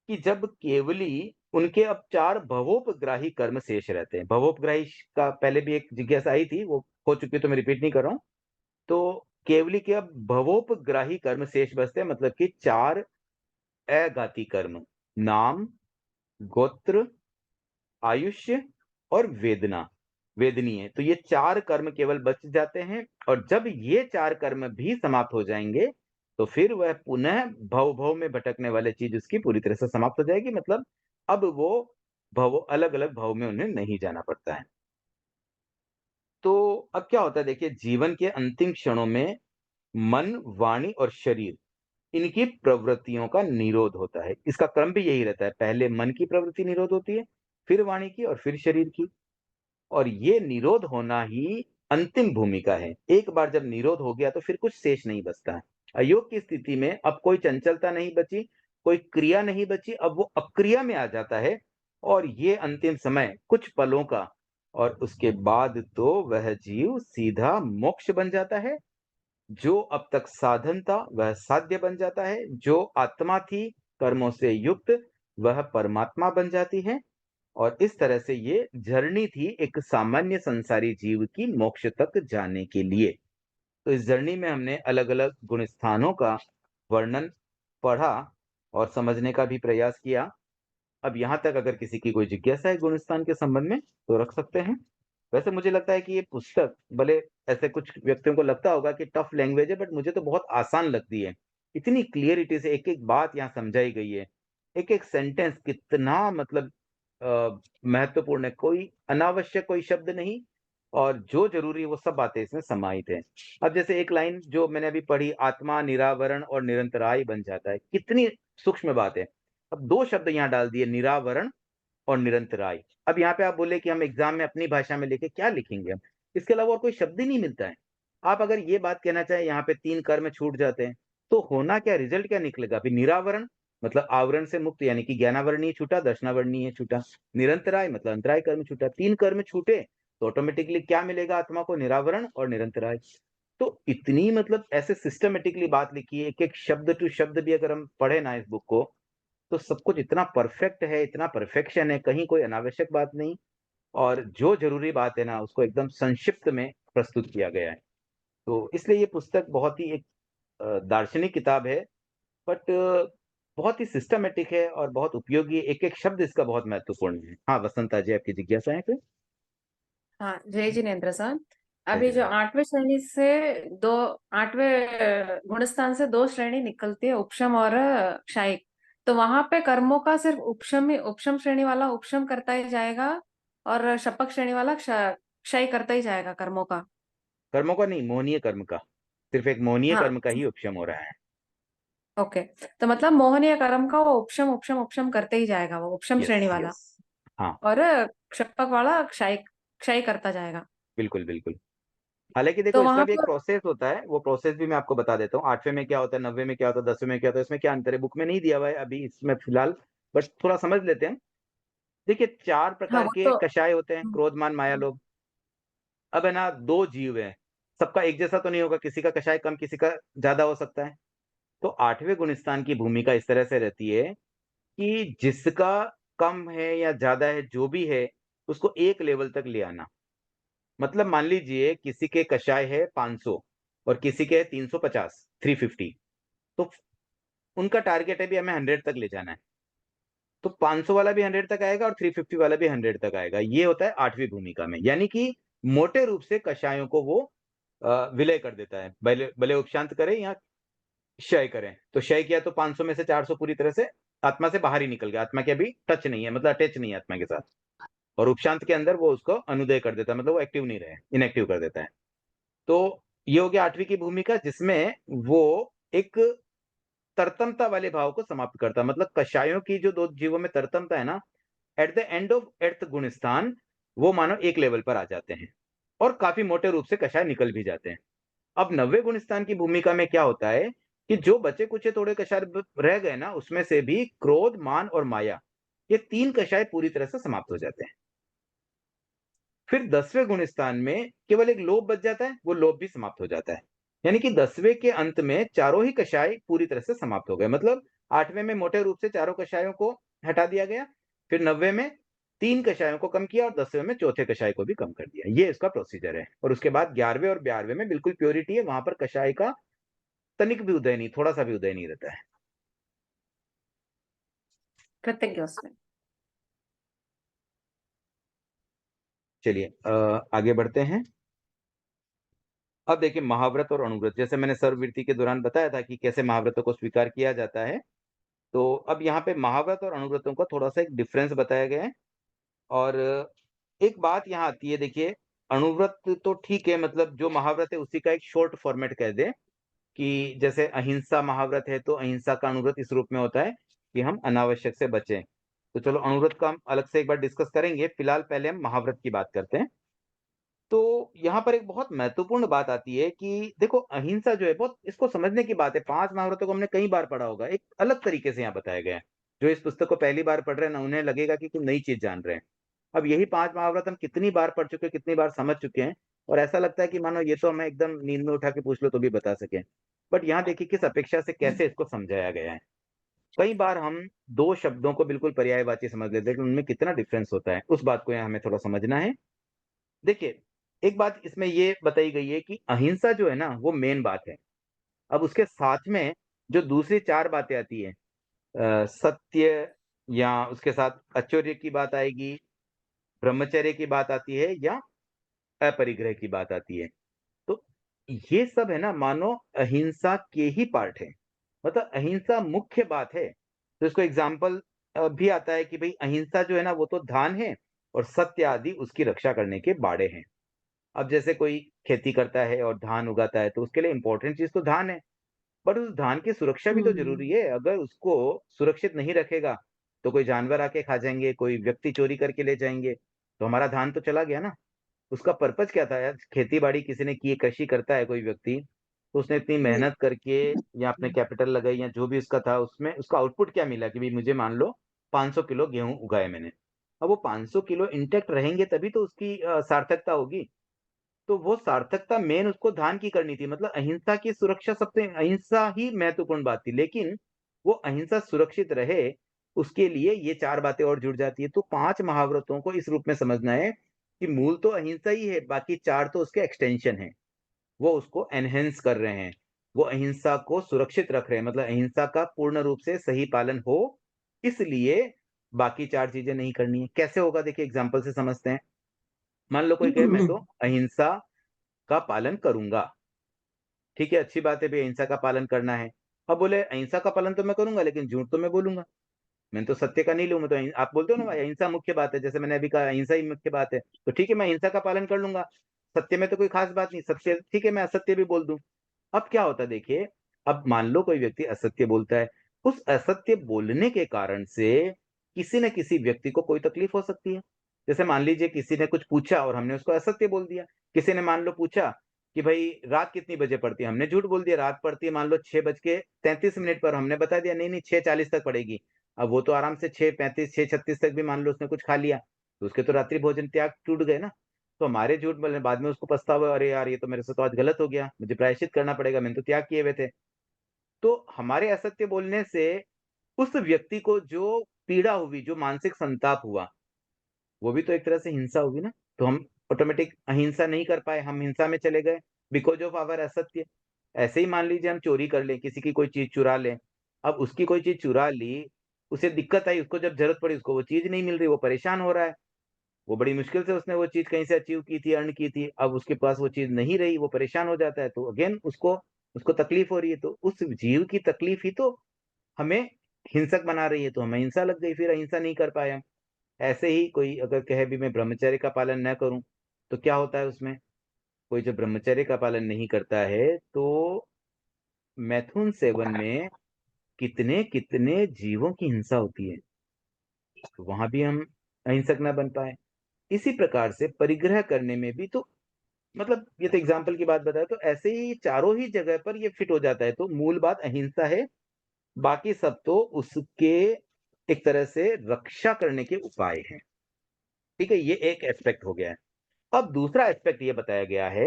कि जब केवली उनके अब 4 भवोपग्राही कर्म शेष रहते हैं। भवोपग्राही का पहले भी एक जिज्ञासा आई थी, वो हो चुकी है तो मैं रिपीट नहीं कर रहा हूं। तो केवली के अब भवोपग्राही कर्म शेष बचते हैं, मतलब कि 4 अघाती कर्म, नाम, गोत्र, आयुष्य और वेदना, वेदनीय। तो ये 4 कर्म केवल बच जाते हैं, और जब ये 4 कर्म भी समाप्त हो जाएंगे, तो फिर वह पुनः भव भव में भटकने वाली चीज उसकी पूरी तरह से समाप्त हो जाएगी। मतलब अब वो भव, अलग अलग भव में उन्हें नहीं जाना पड़ता है। तो अब क्या होता है, देखिए, जीवन के अंतिम क्षणों में मन, वाणी और शरीर, इनकी प्रवृत्तियों का निरोध होता है। इसका क्रम भी यही रहता है, पहले मन की प्रवृत्ति निरोध होती है, फिर वाणी की, और फिर शरीर की। और ये निरोध होना ही अंतिम भूमिका है। एक बार जब निरोध हो गया तो फिर कुछ शेष नहीं बचता है। अयोग की स्थिति में अब कोई चंचलता नहीं बची, कोई क्रिया नहीं बची, अब वो अक्रिया में आ जाता है। और ये अंतिम समय कुछ पलों का, और उसके बाद तो वह जीव सीधा मोक्ष बन जाता है। जो अब तक साधन था वह साध्य बन जाता है, जो आत्मा थी कर्मों से युक्त, वह परमात्मा बन जाती है। और इस तरह से ये जर्नी थी एक सामान्य संसारी जीव की मोक्ष तक जाने के लिए। तो इस जर्नी में हमने अलग अलग गुण स्थानों का वर्णन पढ़ा और समझने का भी प्रयास किया। अब यहाँ तक अगर किसी की कोई जिज्ञासा है गुण स्थान के संबंध में तो रख सकते हैं। वैसे मुझे लगता है कि ये पुस्तक, भले ऐसे कुछ व्यक्तियों को लगता होगा कि टफ लैंग्वेज है, बट मुझे तो बहुत आसान लगती है। इतनी क्लियरिटी से एक एक बात यहाँ समझाई गई है, एक एक सेंटेंस कितना मतलब महत्वपूर्ण है, कोई अनावश्यक कोई शब्द नहीं, और जो जरूरी है वो सब बातें इसमें समाहित है। अब जैसे एक लाइन जो मैंने अभी पढ़ी, आत्मा निरावरण और निरंतराय बन जाता है, कितनी सूक्ष्म बात है। अब 2 शब्द यहाँ डाल दिए, निरावरण और निरंतराय। अब यहाँ पे आप बोले कि हम एग्जाम में अपनी भाषा में लिखे, क्या लिखेंगे हम? इसके अलावा और कोई शब्द ही नहीं मिलता है। आप अगर ये बात कहना चाहें यहाँ पे 3 कर्म छूट जाते हैं, तो होना क्या, रिजल्ट क्या निकलेगा? फिर निरावरण मतलब आवरण से मुक्त, यानी कि ज्ञानावरणीय छूटा, दर्शनावरणीय छूटा। निरंतराय मतलब अंतराय कर्म छूटा। 3 कर्म छूटे तो ऑटोमेटिकली क्या मिलेगा आत्मा को? निरावरण और निरंतराय। तो इतनी मतलब ऐसे सिस्टमेटिकली बात लिखी है, एक एक शब्द टू शब्द भी अगर हम पढ़े ना इस बुक को, तो सब कुछ इतना परफेक्ट है, इतना परफेक्शन है, कहीं कोई अनावश्यक बात नहीं। और जो जरूरी बात है ना, उसको एकदम संक्षिप्त में प्रस्तुत किया गया है। तो इसलिए ये पुस्तक बहुत ही एक दार्शनिक किताब है, बट बहुत ही सिस्टमेटिक है और बहुत उपयोगी है। एक एक शब्द इसका बहुत महत्वपूर्ण है। हाँ वसंता जी, आपकी जिज्ञासा है फिर? हाँ, जय जिनेन्द्र सर। जय अभी जो जगन्नाथ। 8वें श्रेणी से दो 8वें गुणस्थान से 2 श्रेणी निकलती है, उपशम और क्षयिक। तो वहां पे कर्मों का सिर्फ उपशम श्रेणी वाला उपशम करता ही जाएगा, और शपक श्रेणी वाला क्षय करता ही जाएगा कर्मों का। कर्मों का नहीं, मोहनीय कर्म का। सिर्फ एक मोहनीय हाँ, कर्म का ही उपशम हो रहा है। ओके। तो मतलब मोहनीय कर्म का वो उपशम उपशम उपशम करते ही जाएगा, वो उपशम यस श्रेणी वाला। यस। हाँ और शपक वाला क्षय क्षय करता जाएगा। बिल्कुल बिल्कुल। हालाँकि देखो तो इसका वहां भी एक पर प्रोसेस होता है, वो प्रोसेस भी मैं आपको बता देता हूँ। 8वें में क्या होता है, 9वें में क्या होता है, 10वें में क्या होता है, इसमें क्या अंतर है, बुक में नहीं दिया हुआ है अभी इसमें फिलहाल, बट थोड़ा समझ लेते हैं। देखिए 4 हाँ प्रकार वो के तो कषाय होते हैं, क्रोध, मान, माया, लोभ। अब है ना 2 जीव हैं, सबका एक जैसा तो नहीं होगा, किसी का कषाय कम, किसी का ज़्यादा हो सकता है। तो 8वें गुणस्थान की भूमिका इस तरह से रहती है कि जिसका कम है या ज़्यादा है, जो भी है, उसको एक लेवल तक ले आना। मतलब मान लीजिए किसी के कषाय है 500 और किसी के है 350, 350, तो उनका टारगेट है भी हमें 100 तक ले जाना है। तो 500 वाला भी 100 तक आएगा और 350 वाला भी 100 तक आएगा। ये होता है 8वीं भूमिका में। यानी कि मोटे रूप से कषायों को वो विलय कर देता है। भले भले उपशांत करे या क्षय करें। तो क्षय किया तो 500 में से 400 पूरी तरह से आत्मा से बाहर ही निकल गया। आत्मा के अभी टच नहीं है, मतलब अटैच नहीं है आत्मा के साथ। और उपशांत के अंदर वो उसको अनुदय कर देता है, मतलब वो एक्टिव नहीं रहे, इनएक्टिव कर देता है। तो ये हो गया 8वीं की भूमिका, जिसमें वो एक तरतमता वाले भाव को समाप्त करता है। मतलब कषायों की जो 2 जीवों में तरतमता है ना, at the end of 8th गुणस्थान वो मानो एक लेवल पर आ जाते हैं और काफी मोटे रूप से कषाय निकल भी जाते हैं। अब 90वें गुणस्थान की भूमिका में क्या होता है कि जो बचे कुचे थोड़े कषाय रह गए ना, उसमें से भी क्रोध, मान और माया, ये 3 कषाय पूरी तरह से समाप्त हो जाते हैं। फिर 10वें गुणस्थान में केवल एक लोभ बच जाता है, वो लोभ भी समाप्त हो जाता है। यानी कि 10वें के अंत में चारों ही कषाय पूरी तरह से समाप्त हो गए। मतलब 8वें में मोटे रूप से चारों कषायों को हटा दिया गया, फिर 90वें में 3 कषायों को कम किया और 10वें में चौथे कषाय को भी कम कर दिया। ये इसका प्रोसीजर है। और उसके बाद 11वें और 12वें में बिल्कुल प्योरिटी है, वहां पर कषाय का तनिक भी उदय नहीं, थोड़ा सा भी उदय नहीं रहता है। कृतज्ञ उसमें। चलिए आगे बढ़ते हैं। अब देखिए महाव्रत और अणुव्रत, जैसे मैंने सर्ववृत्ति के दौरान बताया था कि कैसे महाव्रतों को स्वीकार किया जाता है। तो अब यहाँ पे महाव्रत और अणुव्रतों का थोड़ा-सा एक डिफरेंस बताया गया है। और एक बात यहाँ आती है, देखिए अणुव्रत तो ठीक है, मतलब जो महाव्रत है उसी का एक शॉर्ट फॉर्मेट कह दें कि जैसे अहिंसा महाव्रत है तो अहिंसा का अणुव्रत इस रूप में होता है कि हम अनावश्यक से बचें। तो चलो अणुव्रत का हम अलग से एक बार डिस्कस करेंगे, फिलहाल पहले हम महाव्रत की बात करते हैं। तो यहाँ पर एक बहुत महत्वपूर्ण बात आती है कि देखो अहिंसा जो है, बहुत इसको समझने की बात है। 5 महाव्रतों को हमने कई बार पढ़ा होगा, एक अलग तरीके से यहाँ बताया गया है। जो इस पुस्तक को पहली बार पढ़ रहे हैं ना, उन्हें लगेगा कि कोई नई चीज़ जान रहे हैं। अब यही 5 महाव्रत हम कितनी बार पढ़ चुके हैं, कितनी बार समझ चुके हैं, और ऐसा लगता है कि मानो ये तो हमें एकदम नींद में उठा के पूछ लो तो भी बता सकें। बट यहाँ देखिए किस अपेक्षा से कैसे इसको समझाया गया है। कई बार हम 2 शब्दों को बिल्कुल पर्यायवाची समझ लेते हैं, लेकिन उनमें कितना डिफरेंस होता है, उस बात को यहाँ हमें थोड़ा समझना है। देखिए, एक बात इसमें ये बताई गई है कि अहिंसा जो है ना, वो मेन बात है। अब उसके साथ में जो दूसरी 4 बातें आती हैं, सत्य, या उसके साथ आचौर्य की बात आएगी, ब्रह्मचर्य की बात आती है, या अपरिग्रह की बात आती है। तो ये सब है ना, मानो अहिंसा के ही पार्ट है। मतलब अहिंसा मुख्य बात है। तो इसको एग्जाम्पल भी आता है कि भई अहिंसा जो है ना, वो तो धान है और सत्य आदि उसकी रक्षा करने के बाड़े हैं। अब जैसे कोई खेती करता है और धान उगाता है, तो उसके लिए इम्पोर्टेंट चीज़ तो धान है, बट उस धान की सुरक्षा भी तो ज़रूरी है। अगर उसको सुरक्षित नहीं रखेगा, तो कोई जानवर आके खा जाएँगे, कोई व्यक्ति चोरी करके ले जाएँगे, तो हमारा धान तो चला गया ना। उसका पर्पज़ क्या था यार? खेती-बाड़ी किसी ने की है, कृषि करता है कोई व्यक्ति, तो उसने इतनी मेहनत करके या अपने कैपिटल लगाई या जो भी उसका था, उसमें उसका आउटपुट क्या मिला कि भई मुझे मान लो 500 किलो गेहूँ उगाए मैंने। अब वो 500 किलो इंटैक्ट रहेंगे तभी तो उसकी सार्थकता होगी। तो वो सार्थकता मेन उसको धान की करनी थी। मतलब अहिंसा की सुरक्षा, सबसे अहिंसा ही महत्वपूर्ण बात थी। लेकिन वो अहिंसा सुरक्षित रहे, उसके लिए ये 4 बातें और जुड़ जाती है। तो 5 महाव्रतों को इस रूप में समझना है कि मूल तो अहिंसा ही है, बाकी 4 तो उसके एक्सटेंशन हैं। वो उसको एनहांस कर रहे हैं। वो अहिंसा को सुरक्षित रख रहे हैं, मतलब अहिंसा का पूर्ण रूप से सही पालन हो, इसलिए बाकी 4 चीज़ें नहीं करनी है। कैसे होगा देखिए एग्ज़ाम्पल से समझते हैं। मान लो कोई कहे मैं तो अहिंसा का पालन करूँगा। ठीक है, अच्छी बात है भई अहिंसा का पालन करना है। अब बोले अहिंसा का पालन तो मैं करूँगा लेकिन झूठ तो मैं बोलूँगा। मैं तो सत्य का नहीं लूँ, मैं तो आप बोलते हो ना भाई अहिंसा मुख्य बात है, जैसे मैंने अभी कहा अहिंसा ही मुख्य बात है। तो ठीक है मैं अहिंसा का पालन कर लूँगा। सत्य में तो कोई ख़ास बात नहीं, सत्य ठीक है मैं असत्य भी बोल दूँ। अब क्या होता है देखिए, अब मान लो कोई व्यक्ति असत्य बोलता है, उस असत्य बोलने के कारण से किसी न किसी व्यक्ति को कोई तकलीफ हो सकती है। जैसे मान लीजिए किसी ने कुछ पूछा और हमने उसको असत्य बोल दिया। किसी ने मान लो पूछा कि भाई रात कितनी बजे पड़ती है, हमने झूठ बोल दिया रात पड़ती है मान लो 6:33 पर, हमने बता दिया नहीं नहीं 6:40 तक पड़ेगी। अब वो तो आराम से 6:35 6:36 तक भी मान लो उसने कुछ खा लिया, तो उसके तो रात्रि भोजन त्याग टूट गए ना। तो हमारे झूठ बोलने बाद में उसको पछतावा, अरे यार ये तो मेरे से तो आज गलत हो गया, मुझे प्रायश्चित करना पड़ेगा, मैंने तो त्याग किए हुए थे। तो हमारे असत्य बोलने से उस व्यक्ति को जो पीड़ा हुई, जो मानसिक संताप हुआ, वो भी तो एक तरह से हिंसा होगी ना। तो हम ऑटोमेटिक अहिंसा नहीं कर पाए, हम हिंसा में चले गए बिकॉज़ ऑफ आवर असत्य। ऐसे ही मान लीजिए हम चोरी कर लें, किसी की कोई चीज़ चुरा लें। अब उसकी कोई चीज़ चुरा ली, उसे दिक्कत आई, उसको जब ज़रूरत पड़ी उसको वो चीज़ नहीं मिल रही, वो परेशान हो रहा है। वो बड़ी मुश्किल से उसने वो चीज़ कहीं से अचीव की थी, अर्न की थी, अब उसके पास वो चीज़ नहीं रही, वो परेशान हो जाता है, तो अगेन उसको उसको तकलीफ हो रही है। तो उस जीव की तकलीफ ही तो हमें हिंसक बना रही है, तो हमें हिंसा लग गई, फिर अहिंसा नहीं कर पाए हम। ऐसे ही कोई अगर कहे भी मैं ब्रह्मचर्य का पालन न करूँ, तो क्या होता है उसमें? कोई जब ब्रह्मचर्य का पालन नहीं करता है, तो मैथुन सेवन में कितने-कितने जीवों की हिंसा होती है, तो वहाँ भी हम अहिंसक ना बन पाए। इसी प्रकार से परिग्रह करने में भी तो मतलब ये तो एग्ज़ाम्पल की बात बताया, तो ऐसे ही चारों ही जगह पर ये फिट हो जाता है, तो मूल बात अहिंसा है, बाकी सब तो उसके एक तरह से रक्षा करने के उपाय हैं। ठीक है? ये एक एस्पेक्ट हो गया है। अब दूसरा एस्पेक्ट ये बताया गया है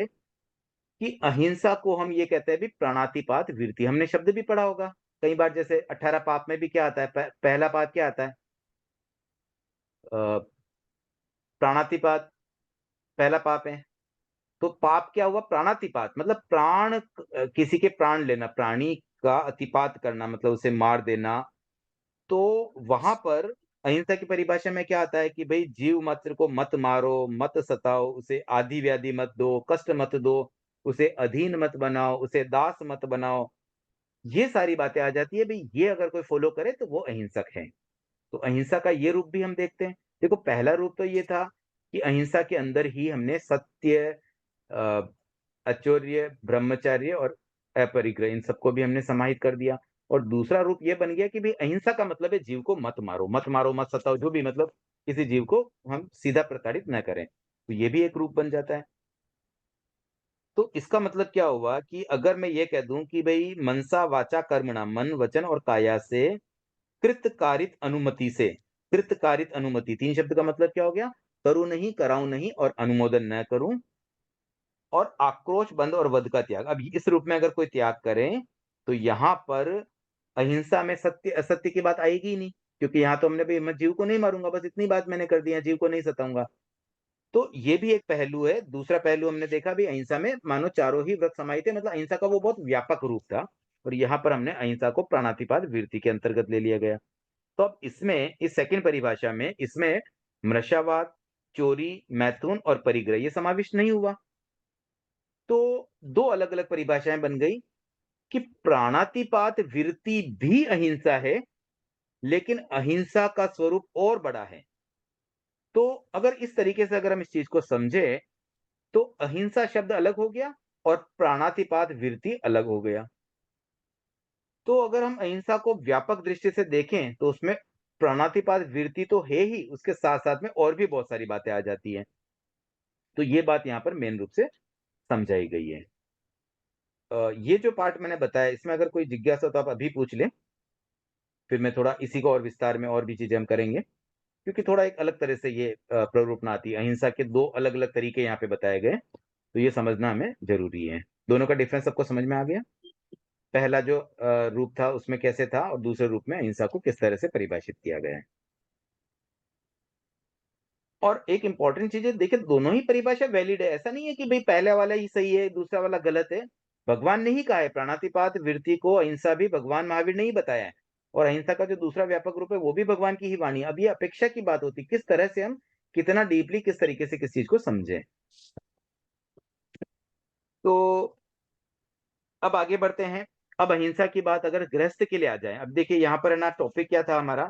कि अहिंसा को हम ये कहते हैं भी प्राणातिपात विरति। हमने शब्द भी पढ़ा होगा कई बार, जैसे 18 पाप में भी क्या आता है, पहला पाप क्या आता है? अ, प्राणातिपात पहला पाप है। तो पाप क्या हुआ? प्राणातिपात मतलब किसी के प्राण लेना, प्राणी का अतिपात करना मतलब उसे मार देना। तो वहाँ पर अहिंसा की परिभाषा में क्या आता है कि भई जीव मात्र को मत मारो, मत सताओ, उसे आदि व्याधि मत दो, कष्ट मत दो, उसे अधीन मत बनाओ, उसे दास मत बनाओ। ये सारी बातें आ जाती है, भई ये अगर कोई फ़ॉलो करे तो वो अहिंसक है। तो अहिंसा का ये रूप भी हम देखते हैं। देखो पहला रूप तो ये था कि अहिंसा के अंदर ही हमने सत्य, अ, आचौर्य, ब्रह्मचर्य और अपरिग्रह इन सबको भी हमने समाहित कर दिया। और दूसरा रूप ये बन गया कि भई अहिंसा का मतलब है जीव को मत मारो, मत सताओ, जो भी मतलब किसी जीव को हम सीधा प्रताड़ित ना करें। तो ये भी एक रूप बन जाता है। तो इसका मतलब क्या हुआ कि अगर मैं ये कह दूँ कि भई मनसा वाचा कर्मणा, मन, वचन और काया से कृतकारित अनुमति से, कृतकारित अनुमति 3 शब्द का मतलब क्या हो गया? करूँ नहीं, कराऊँ नहीं और अनुमोदन न करूँ और आक्रोश, बंध और वध का त्याग। अब इस रूप में अगर कोई त्याग करे, तो यहाँ पर अहिंसा में सत्य-असत्य की बात आएगी ही नहीं, क्योंकि यहाँ तो हमने भई मैं जीव को नहीं मारूँगा, बस इतनी बात मैंने कर दी है, जीव को नहीं सताऊँगा। तो ये भी एक पहलू है। दूसरा पहलू हमने देखा भी अहिंसा में मानो चारों ही व्रत समाहित है, मतलब अहिंसा का वो बहुत व्यापक रूप था और यहाँ पर हमने अहिंसा को प्राणातिपात विरति के अंतर्गत ले लिया गया। तो अब इसमें इस सेकंड परिभाषा में इसमें मृषावाद, चोरी, मैथुन और परिग्रह ये समाविष्ट नहीं हुआ। तो 2 अलग-अलग परिभाषाएँ बन गई कि प्राणातिपात विरति भी अहिंसा है, लेकिन अहिंसा का स्वरूप और बड़ा है। तो अगर इस तरीके से अगर हम इस चीज़ को समझें, तो अहिंसा शब्द अलग हो गया और प्राणातिपात विरति अलग हो गया। तो अगर हम अहिंसा को व्यापक दृष्टि से देखें, तो उसमें प्राणातिपात विरति तो है ही, उसके साथ-साथ में और भी बहुत सारी बातें आ जाती हैं। तो ये बात यहाँ पर मेन रूप से समझाई गई है। ये जो पार्ट मैंने बताया, इसमें अगर कोई जिज्ञासा हो तो आप अभी पूछ लें, फिर मैं थोड़ा इसी को और विस्तार में और भी चीज़ें हम करेंगे, क्योंकि थोड़ा एक अलग तरह से ये प्ररूपणा आती है। अहिंसा के 2 अलग-अलग तरीके यहाँ पे बताए गए, तो ये समझना हमें ज़रूरी है। दोनों का डिफरेंस सबको समझ में आ गया? पहला जो रूप था उसमें कैसे था और दूसरे रूप में अहिंसा को किस तरह से परिभाषित किया गया है। और एक इम्पोर्टेंट चीज़ है, देखिए दोनों ही परिभाषा वैलिड है। ऐसा नहीं है कि भई पहले वाला ही सही है, दूसरा वाला गलत है। भगवान ने ही कहा है प्राणातिपात वृत्ति को अहिंसा भी भगवान महावीर ने ही बताया है। और अहिंसा का जो दूसरा व्यापक रूप है वो भी भगवान की ही वाणी है। अब ये अपेक्षा की बात होती है, किस तरह से हम कितना डीपली किस तरीके से किस चीज़ को समझें। तो अब आगे बढ़ते हैं। अब अहिंसा की बात अगर गृहस्थ के लिए आ जाए, अब देखिए यहाँ पर है ना टॉपिक क्या था हमारा?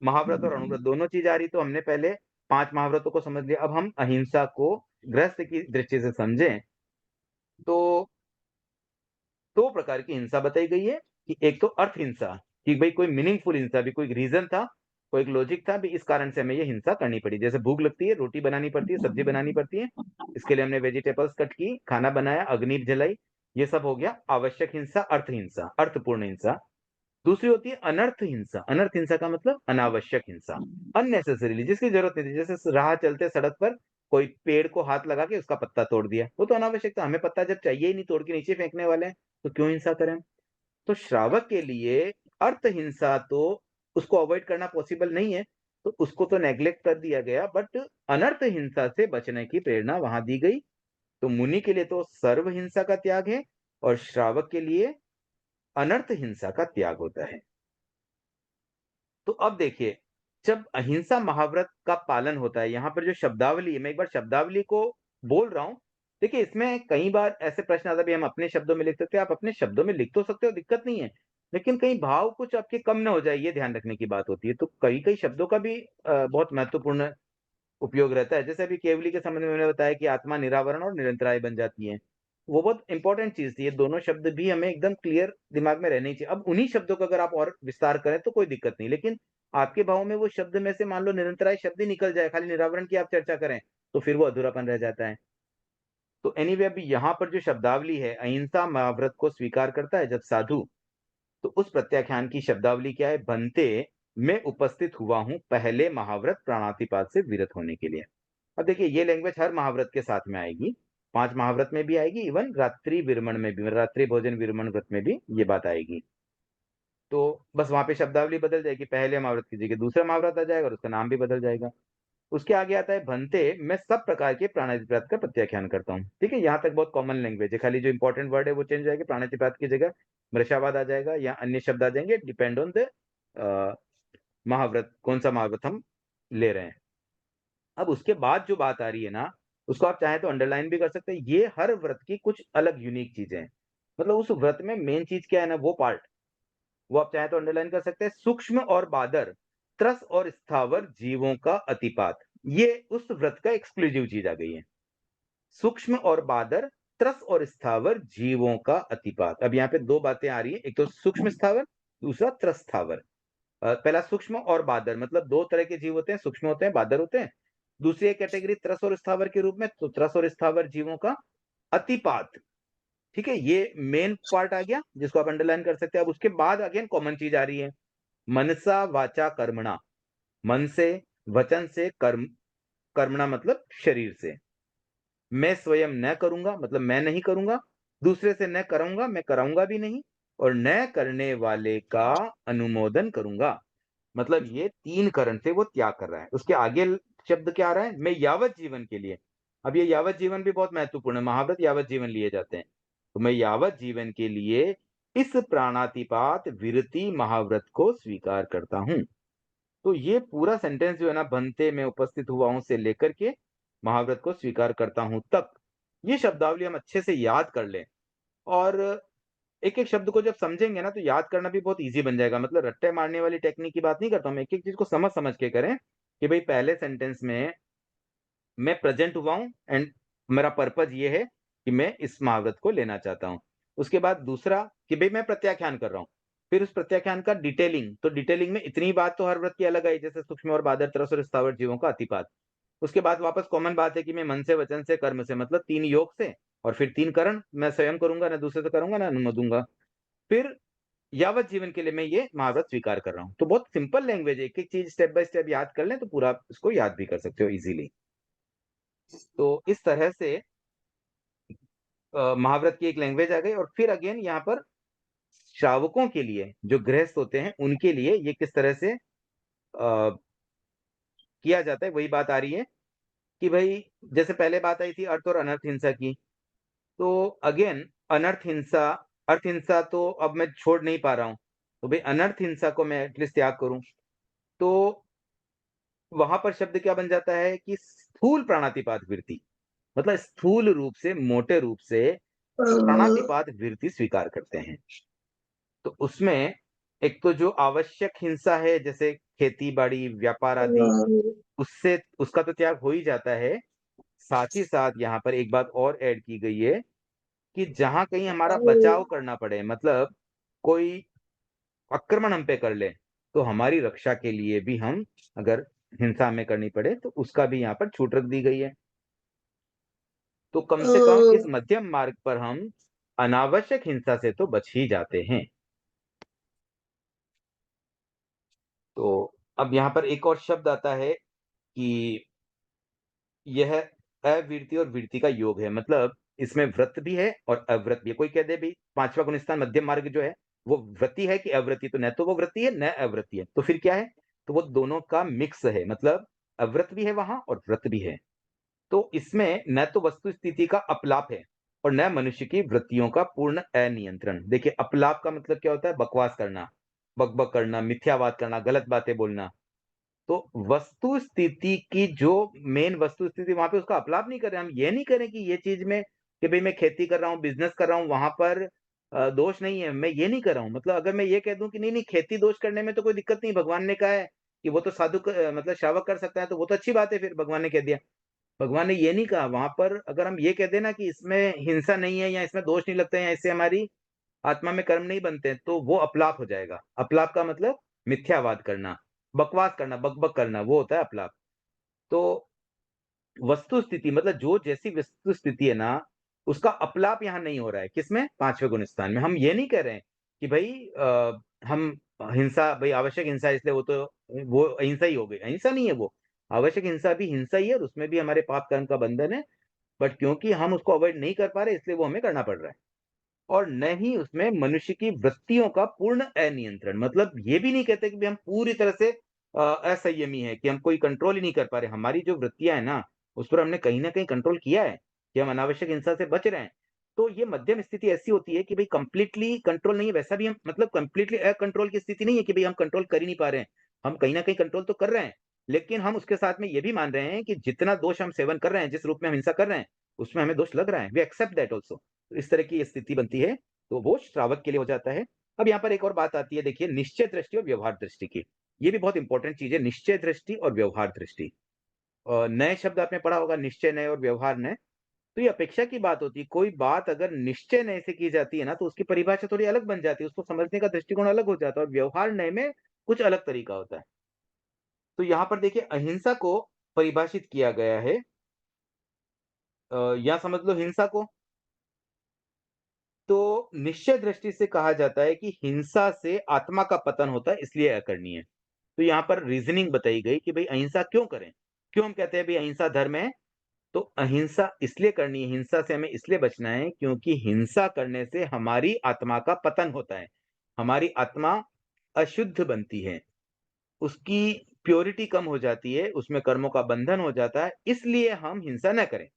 महाव्रत और अनुव्रत दोनों चीज़ आ रही, तो हमने पहले 5 महाव्रतों को समझ लिया। अब हम अहिंसा को गृहस्थ की दृष्टि से समझें, तो 2 प्रकार की हिंसा बताई गई है कि एक तो अर्थ हिंसा, कि भई कोई मीनिंगफुल हिंसा भी, कोई रीज़न था, कोई एक लॉजिक था भी, इस कारण से हमें ये हिंसा करनी पड़ी। जैसे भूख लगती है, रोटी बनानी पड़ती है, सब्जी बनानी पड़ती है, इसके लिए हमने वेजिटेबल्स कट की, खाना बनाया, अग्नि जलाई, ये सब हो गया आवश्यक हिंसा, अर्थ हिंसा, अर्थपूर्ण हिंसा। दूसरी होती है अनर्थ हिंसा। अनर्थ हिंसा का मतलब अनावश्यक हिंसा, अननेसेसरीली, जिसकी जरूरत नहीं थी। जैसे राह चलते सड़क पर कोई पेड़ को हाथ लगा के उसका पत्ता तोड़ दिया, वो तो अनावश्यक था। हमें पत्ता जब चाहिए ही नहीं, तोड़ के नीचे फेंकने वाले हैं, तो क्यों हिंसा करें। तो श्रावक के लिए अर्थ हिंसा तो उसको अवॉइड करना पॉसिबल नहीं है, तो उसको तो नेग्लेक्ट कर दिया गया, बट अनर्थ हिंसा से बचने की प्रेरणा वहां दी गई। तो मुनि के लिए तो सर्व हिंसा का त्याग है, और श्रावक के लिए अनर्थ हिंसा का त्याग होता है। तो अब देखिए, जब अहिंसा महाव्रत का पालन होता है, यहाँ पर जो शब्दावली है, मैं एक बार शब्दावली को बोल रहा हूं। देखिए, इसमें कई बार ऐसे प्रश्न आता है, हम अपने शब्दों में लिख सकते हैं, आप अपने शब्दों में लिख तो सकते हो, दिक्कत नहीं है, लेकिन कहीं भाव कुछ आपके कम ना हो जाए, ये ध्यान रखने की बात होती है। तो कई कई शब्दों का भी बहुत महत्वपूर्ण उपयोग रहता है। जैसे अभी केवली के संबंध में मैंने बताया कि आत्मा निरावरण और निरंतराय बन जाती है, वो बहुत इंपॉर्टेंट चीज थी। ये दोनों शब्द भी हमें एकदम क्लियर दिमाग में रहने चाहिए। अब उन्हीं शब्दों का अगर आप और विस्तार करें तो कोई दिक्कत नहीं, लेकिन आपके भाव में वो शब्द में से मान लो निरंतराय शब्द ही निकल जाए, खाली निरावरण की आप चर्चा करें, तो फिर वो अधूरापन रह जाता है। तो एनीवे, अभी यहाँ पर जो शब्दावली है, अहिंसा महाव्रत को स्वीकार करता है जब साधु, तो उस प्रत्याख्यान की शब्दावली क्या है? बनते, मैं उपस्थित हुआ हूं पहले महाव्रत प्राणातिपात से विरत होने के लिए। अब देखिए, ये लैंग्वेज हर महाव्रत के साथ में आएगी, 5 महाव्रत में भी आएगी, इवन रात्रि विरमण में भी, रात्रि भोजन विरमण व्रत में भी ये बात आएगी। तो बस वहां पे शब्दावली बदल जाएगी, पहले महाव्रत की जगह दूसरा महाव्रत आ जाएगा और उसका नाम भी बदल जाएगा। उसके आगे आता है भंते, मैं सब प्रकार के प्राणातिपात का प्रत्याख्यान करता हूँ। ठीक है, यहाँ तक बहुत कॉमन लैंग्वेज है, खाली जो इंपॉर्टेंट वर्ड है वो चेंज हो जाएगा, प्राणातिपात की जगह मृषावाद आ जाएगा या अन्य शब्द आ जाएंगे, डिपेंड ऑन द महाव्रत, कौन सा महाव्रत हम ले रहे हैं। अब उसके बाद जो बात आ रही है ना, उसको आप चाहे तो अंडरलाइन भी कर सकते हैं। ये हर व्रत की कुछ अलग यूनिक चीजें हैं, मतलब उस व्रत में मेन चीज क्या है ना, वो पार्ट, वो आप चाहे तो अंडरलाइन कर सकते हैं। सूक्ष्म और बादर, त्रस और स्थावर जीवों का अतिपात, ये उस व्रत का एक्सक्लूसिव चीज आ गई है। सूक्ष्म और बादर, त्रस और स्थावर जीवों का अतिपात। अब यहाँ पे दो बातें आ रही है, एक तो सूक्ष्म स्थावर, दूसरा त्रस स्थावर। पहला सूक्ष्म और बादर, मतलब दो तरह के जीव होते हैं, सूक्ष्म होते हैं, बादर होते हैं। दूसरी कैटेगरी त्रस और स्थावर के रूप में, तो त्रस और स्थावर जीवों का अतिपात। ठीक है, ये मेन पार्ट आ गया जिसको आप अंडरलाइन कर सकते हैं। अब उसके बाद अगेन कॉमन चीज आ रही है, मनसा वाचा कर्मणा, मन से, वचन से, कर्मणा मतलब शरीर से। मैं स्वयं न करूंगा, मतलब मैं नहीं करूंगा, दूसरे से न करूंगा, मैं कराऊंगा भी नहीं, और न करने वाले का अनुमोदन करूंगा। मतलब ये 3 करण से वो त्याग कर रहा है। उसके आगे शब्द क्या आ रहा है? मैं यावत जीवन के लिए। अब ये यावत जीवन भी बहुत महत्वपूर्ण है, महाव्रत यावत जीवन लिए जाते हैं। तो मैं यावत जीवन के लिए इस प्राणातिपात विरति महाव्रत को स्वीकार करता हूं। तो ये पूरा सेंटेंस जो है ना, बनते, मैं उपस्थित हुआ हूं से लेकर के महाव्रत को स्वीकार करता हूं तक, ये शब्दावली हम अच्छे से याद कर लें, और एक एक शब्द को जब समझेंगे ना, तो याद करना भी बहुत इजी बन जाएगा। मतलब रट्टे मारने वाली टेक्निक की बात नहीं करता हूं, एक एक चीज को समझ समझ के करें कि भाई पहले सेंटेंस में मैं प्रेजेंट हुआ हूं एंड मेरा पर्पज ये है कि मैं इस महाव्रत को लेना चाहता हूं। उसके बाद दूसरा कि भाई मैं प्रत्याख्यान कर रहा हूं, फिर उस प्रत्याख्यान का डिटेलिंग, तो डिटेलिंग में इतनी बात तो हर व्रत की अलग आई, जैसे सूक्ष्म और बादर, तरस और स्थावर जीवों का अतिपात। उसके बाद वापस कॉमन बात है कि मैं मन से, वचन से, कर्म से, मतलब 3 योग से, और फिर 3 करण, मैं स्वयं करूंगा ना, दूसरे से करूंगा ना, अनुमोदूंगा। फिर यावत जीवन के लिए मैं ये महाव्रत स्वीकार कर रहा हूं। तो बहुत सिंपल लैंग्वेज है, एक एक चीज स्टेप बाय स्टेप याद कर लें तो पूरा इसको याद भी कर सकते हो इजीली। तो इस तरह से महाव्रत की एक लैंग्वेज आ गई। और फिर अगेन यहाँ पर श्रावकों के लिए, जो गृहस्थ होते हैं उनके लिए ये किस तरह से किया जाता है, वही बात आ रही है कि भाई जैसे पहले बात आई थी अर्थ और अनर्थ हिंसा की, तो अगेन अनर्थ हिंसा, अर्थ हिंसा तो अब मैं छोड़ नहीं पा रहा हूं, तो भाई अनर्थ हिंसा को मैं एटलीस्ट त्याग करूं। तो वहां पर शब्द क्या बन जाता है कि स्थूल प्राणातिपात वृत्ति, मतलब स्थूल रूप से, मोटे रूप से प्राणातिपात वृत्ति स्वीकार करते हैं। तो उसमें एक तो जो आवश्यक हिंसा है, जैसे खेती बाड़ी, व्यापार आदि, उससे उसका तो त्याग हो ही जाता है। साथ ही साथ यहाँ पर एक बात और ऐड की गई है कि जहां कहीं हमारा बचाव करना पड़े, मतलब कोई आक्रमण हम पे कर ले, तो हमारी रक्षा के लिए भी हम अगर हिंसा हमें करनी पड़े तो उसका भी यहाँ पर छूट रख दी गई है। तो कम से कम इस मध्यम मार्ग पर हम अनावश्यक हिंसा से तो बच ही जाते हैं। तो अब यहाँ पर एक और शब्द आता है कि यह अवीरती और वीरती का योग है। मतलब इसमें व्रत भी है और अव्रत भी है। कोई कह दे भी पांचवा गुण स्थान मध्यम मार्ग जो है वो व्रती है कि अव्रती, तो न तो वो व्रती है न अव्रती है, तो फिर क्या है? तो वो दोनों का मिक्स है। मतलब अव्रत भी है वहां और व्रत भी है। तो इसमें न तो वस्तु स्थिति का अपलाप है और न मनुष्य की वृत्तियों का पूर्ण अनियंत्रण। देखिए, अपलाप का मतलब क्या होता है? बकवास करना, बकबक करना, मिथ्यावाद करना, गलत बातें बोलना। तो वस्तु स्थिति की जो मेन वस्तु स्थिति वहां पे उसका अपलाप नहीं कर रहे। हम ये नहीं करें कि ये चीज में कि भाई मैं खेती कर रहा हूँ, बिजनेस कर रहा हूँ, वहां पर दोष नहीं है, मैं ये नहीं कर रहा हूँ। मतलब अगर मैं ये कह दूं कि नहीं नहीं खेती दोष करने में तो कोई दिक्कत नहीं, भगवान ने कहा है कि वो तो मतलब श्रावक कर सकता है, तो वो तो अच्छी बात है, फिर भगवान ने कह दिया। भगवान ने ये नहीं कहा। वहां पर अगर हम ये कह देना कि इसमें हिंसा नहीं है या इसमें दोष नहीं लगते हैं या इससे हमारी आत्मा में कर्म नहीं बनते हैं, तो वो अपलाप हो जाएगा। अपलाप का मतलब मिथ्यावाद करना, बकवास करना, बकबक करना, वो होता है अपलाप। तो वस्तु स्थिति मतलब जो जैसी वस्तु स्थिति है ना, उसका अपलाप यहाँ नहीं हो रहा है। किसमें? पांचवें गुण स्थान में। हम ये नहीं कह रहे हैं कि भाई हम हिंसा, भाई आवश्यक हिंसा है इसलिए वो अहिंसा ही हो गई। अहिंसा नहीं है वो। आवश्यक हिंसा भी हिंसा ही है और उसमें भी हमारे पाप कर्म का बंधन है। बट क्योंकि हम उसको अवॉइड नहीं कर पा रहे, इसलिए वो हमें करना पड़ रहा है। और न ही उसमें मनुष्य की वृत्तियों का पूर्ण अनियंत्रण। मतलब ये भी नहीं कहते कि भी हम पूरी तरह से असंयमी है, कि हम कोई कंट्रोल ही नहीं कर पा रहे। हमारी जो वृत्तियां है ना, उस पर हमने कहीं ना कहीं कंट्रोल किया है कि हम अनावश्यक हिंसा से बच रहे हैं। तो ये मध्यम स्थिति ऐसी होती है कि भाई कंप्लीटली कंट्रोल नहीं है, वैसा भी हम मतलब कंप्लीटली अकंट्रोल की स्थिति नहीं है कि भाई हम कंट्रोल कर ही नहीं पा रहे हैं। हम कहीं ना कहीं कंट्रोल तो कर रहे हैं, लेकिन हम उसके साथ में ये भी मान रहे हैं कि जितना दोष हम सेवन कर रहे हैं, जिस रूप में हम हिंसा कर रहे हैं, उसमें हमें दोष लग रहा है। We accept that also. तो इस तरह की स्थिति बनती है, तो वो श्रावक के लिए हो जाता है। अब यहाँ पर एक और बात आती है, देखिए, निश्चय दृष्टि और व्यवहार दृष्टि की। ये भी बहुत इंपॉर्टेंट चीज है, निश्चय दृष्टि और व्यवहार दृष्टि। नए शब्द आपने पढ़ा होगा, निश्चय नय और व्यवहार नय। तो ये अपेक्षा की बात होती है। कोई बात अगर निश्चय नय से की जाती है ना, तो उसकी परिभाषा थोड़ी अलग बन जाती है, उसको समझने का दृष्टिकोण अलग हो जाता है, और व्यवहार नय में कुछ अलग तरीका होता है। तो यहाँ पर देखिए, अहिंसा को परिभाषित किया गया है, या समझ लो हिंसा को। तो निश्चय दृष्टि से कहा जाता है कि हिंसा से आत्मा का पतन होता है, इसलिए अकरनीय है। तो यहाँ पर रीजनिंग बताई गई कि भाई अहिंसा क्यों करें। क्यों हम कहते हैं भाई अहिंसा धर्म है? तो अहिंसा इसलिए करनी है, हिंसा से हमें इसलिए बचना है क्योंकि हिंसा करने से हमारी आत्मा का पतन होता है। हमारी आत्मा अशुद्ध बनती है, उसकी प्योरिटी कम हो जाती है, उसमें कर्मों का बंधन हो जाता है, इसलिए हम हिंसा न करें।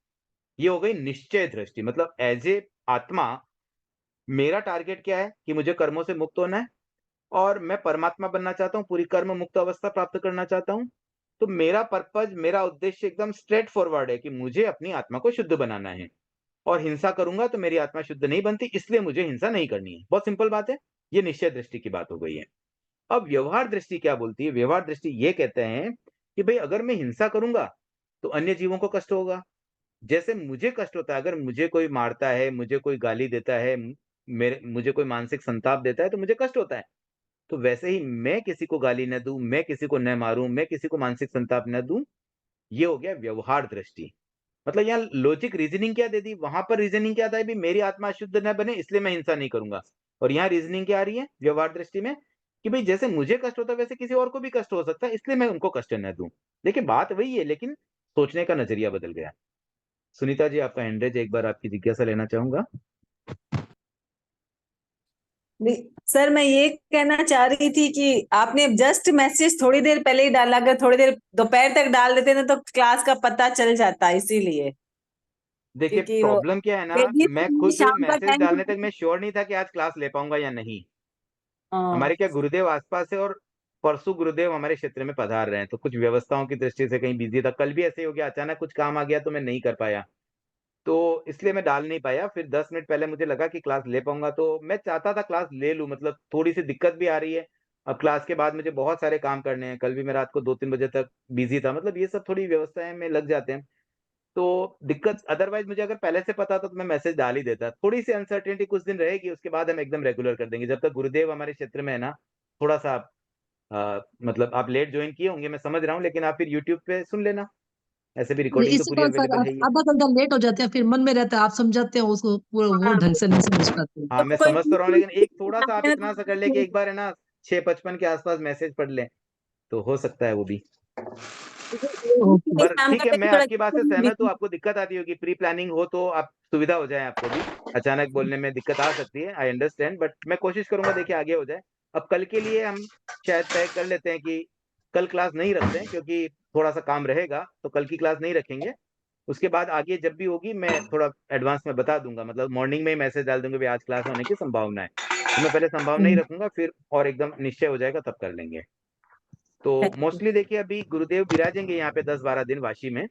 ये हो गई निश्चय दृष्टि। मतलब एज ए आत्मा मेरा टारगेट क्या है कि मुझे कर्मों से मुक्त होना है और मैं परमात्मा बनना चाहता हूँ, पूरी कर्म मुक्त अवस्था प्राप्त करना चाहता हूँ। तो मेरा पर्पज, मेरा उद्देश्य एकदम स्ट्रेट फॉरवर्ड है कि मुझे अपनी आत्मा को शुद्ध बनाना है, और हिंसा करूंगा तो मेरी आत्मा शुद्ध नहीं बनती, इसलिए मुझे हिंसा नहीं करनी है। बहुत सिंपल बात है। ये निश्चय दृष्टि की बात हो गई है। अब व्यवहार दृष्टि क्या बोलती है? व्यवहार दृष्टि ये कहते हैं कि भाई अगर मैं हिंसा करूंगा तो अन्य जीवों को कष्ट होगा। जैसे मुझे कष्ट होता है अगर मुझे कोई मारता है, मुझे कोई गाली देता है, मेरे मुझे कोई मानसिक संताप देता है, तो मुझे कष्ट होता है। तो वैसे ही मैं किसी को गाली न दूं, मैं किसी को न मारूं, मैं किसी को मानसिक संताप न दूं, ये हो गया व्यवहार दृष्टि। मतलब यहाँ लॉजिक रीजनिंग क्या दे दी, वहां पर रीजनिंग क्या था भी मेरी आत्मा शुद्ध न बने इसलिए मैं हिंसा नहीं करूंगा। और यहाँ रीजनिंग क्या आ रही है व्यवहार दृष्टि में, कि भाई जैसे मुझे कष्ट होता है वैसे किसी और को भी कष्ट हो सकता है, इसलिए मैं उनको कष्ट न दूं। देखिए बात वही है, लेकिन सोचने का नजरिया बदल गया। सुनीता जी, आपका हैंड रेज, एक बार आपकी जिज्ञासा लेना चाहूंगा। सर मैं ये कहना चाह रही थी कि आपने जस्ट मैसेज थोड़ी देर पहले ही डाला, अगर थोड़ी देर दोपहर तक डाल देते ना तो क्लास का पता चल जाता, इसीलिए। देखिए क्योंकि वो प्रॉब्लम क्या है ना, मैं खुद शाम का मैसेज टाइम। डालने तक मैं श्योर नहीं था कि आज क्लास ले पाऊंगा या नहीं। हाँ। हमारे क्या गुरुदेव आसपास है, और परसों गुरुदेव हमारे क्षेत्र में पधार रहे हैं, तो कुछ व्यवस्थाओं की दृष्टि से कहीं बिजी था। कल भी ऐसे ही हो गया, अचानक कुछ काम आ गया तो मैं नहीं कर पाया, तो इसलिए मैं डाल नहीं पाया। फिर 10 मिनट पहले मुझे लगा कि क्लास ले पाऊंगा, तो मैं चाहता था क्लास ले लूं। मतलब थोड़ी सी दिक्कत भी आ रही है, अब क्लास के बाद मुझे बहुत सारे काम करने हैं। कल भी मैं रात को 2-3 बजे तक बिजी था। मतलब ये सब थोड़ी व्यवस्थाएं में लग जाते हैं, तो दिक्कत। अदरवाइज मुझे अगर पहले से पता था तो मैं मैसेज डाल ही देता। थोड़ी सी अनसर्टेनिटी कुछ दिन रहेगी, उसके बाद हम एकदम रेगुलर कर देंगे। जब तक गुरुदेव हमारे क्षेत्र में है ना, थोड़ा सा मतलब आप लेट ज्वाइन किए होंगे, मैं समझ रहा हूँ, लेकिन आप फिर यूट्यूब पे सुन लेना, ऐसे भी नहीं, रिकॉर्डिंग तो इससे पूरी कौन सर अवेलेबल है ही है। आधा घंटा लेट हो जाते हैं, फिर मन में रहता है, आप समझाते हो उसको, वो हाँ, ढंग से नहीं समझ पाते। हाँ, मैं कोई समझ तो रहा हूँ, लेकिन एक थोड़ा-सा आप तो इतना सा कर लें कि एक बार है ना 6:55 के आस-पास मैसेज पढ़ लें, तो हो सकता है वो भी। ओके। पर शाम ठीक का है, मैं टाइम थोड़ा आपकी बात से सहमत हूँ, आपको दिक्कत आती होगी, प्री प्लानिंग हो तो आप सुविधा हो जाए आपको भी। अचानक बोलने में दिक्कत आ सकती है, आई अंडरस्टैंड, बट मैं कोशिश करूँगा देखिए आगे हो जाए। अब कल के लिए हम शायद तय कर लेते हैं कि कल क्लास नहीं रखते हैं, क्योंकि थोड़ा-सा काम रहेगा, तो कल की क्लास नहीं रखेंगे। उसके बाद आगे जब भी होगी मैं थोड़ा एडवांस में बता दूँगा, मतलब मॉर्निंग में ही मैसेज डाल दूँगा, भई आज क्लास होने की संभावना है। तो मैं पहले संभावना ही रखूँगा, फिर और एकदम निश्चय हो जाएगा तब कर लेंगे। तो मोस्टली देखिए अभी गुरुदेव विराजेंगे यहाँ पे 10-12 दिन वाशी में।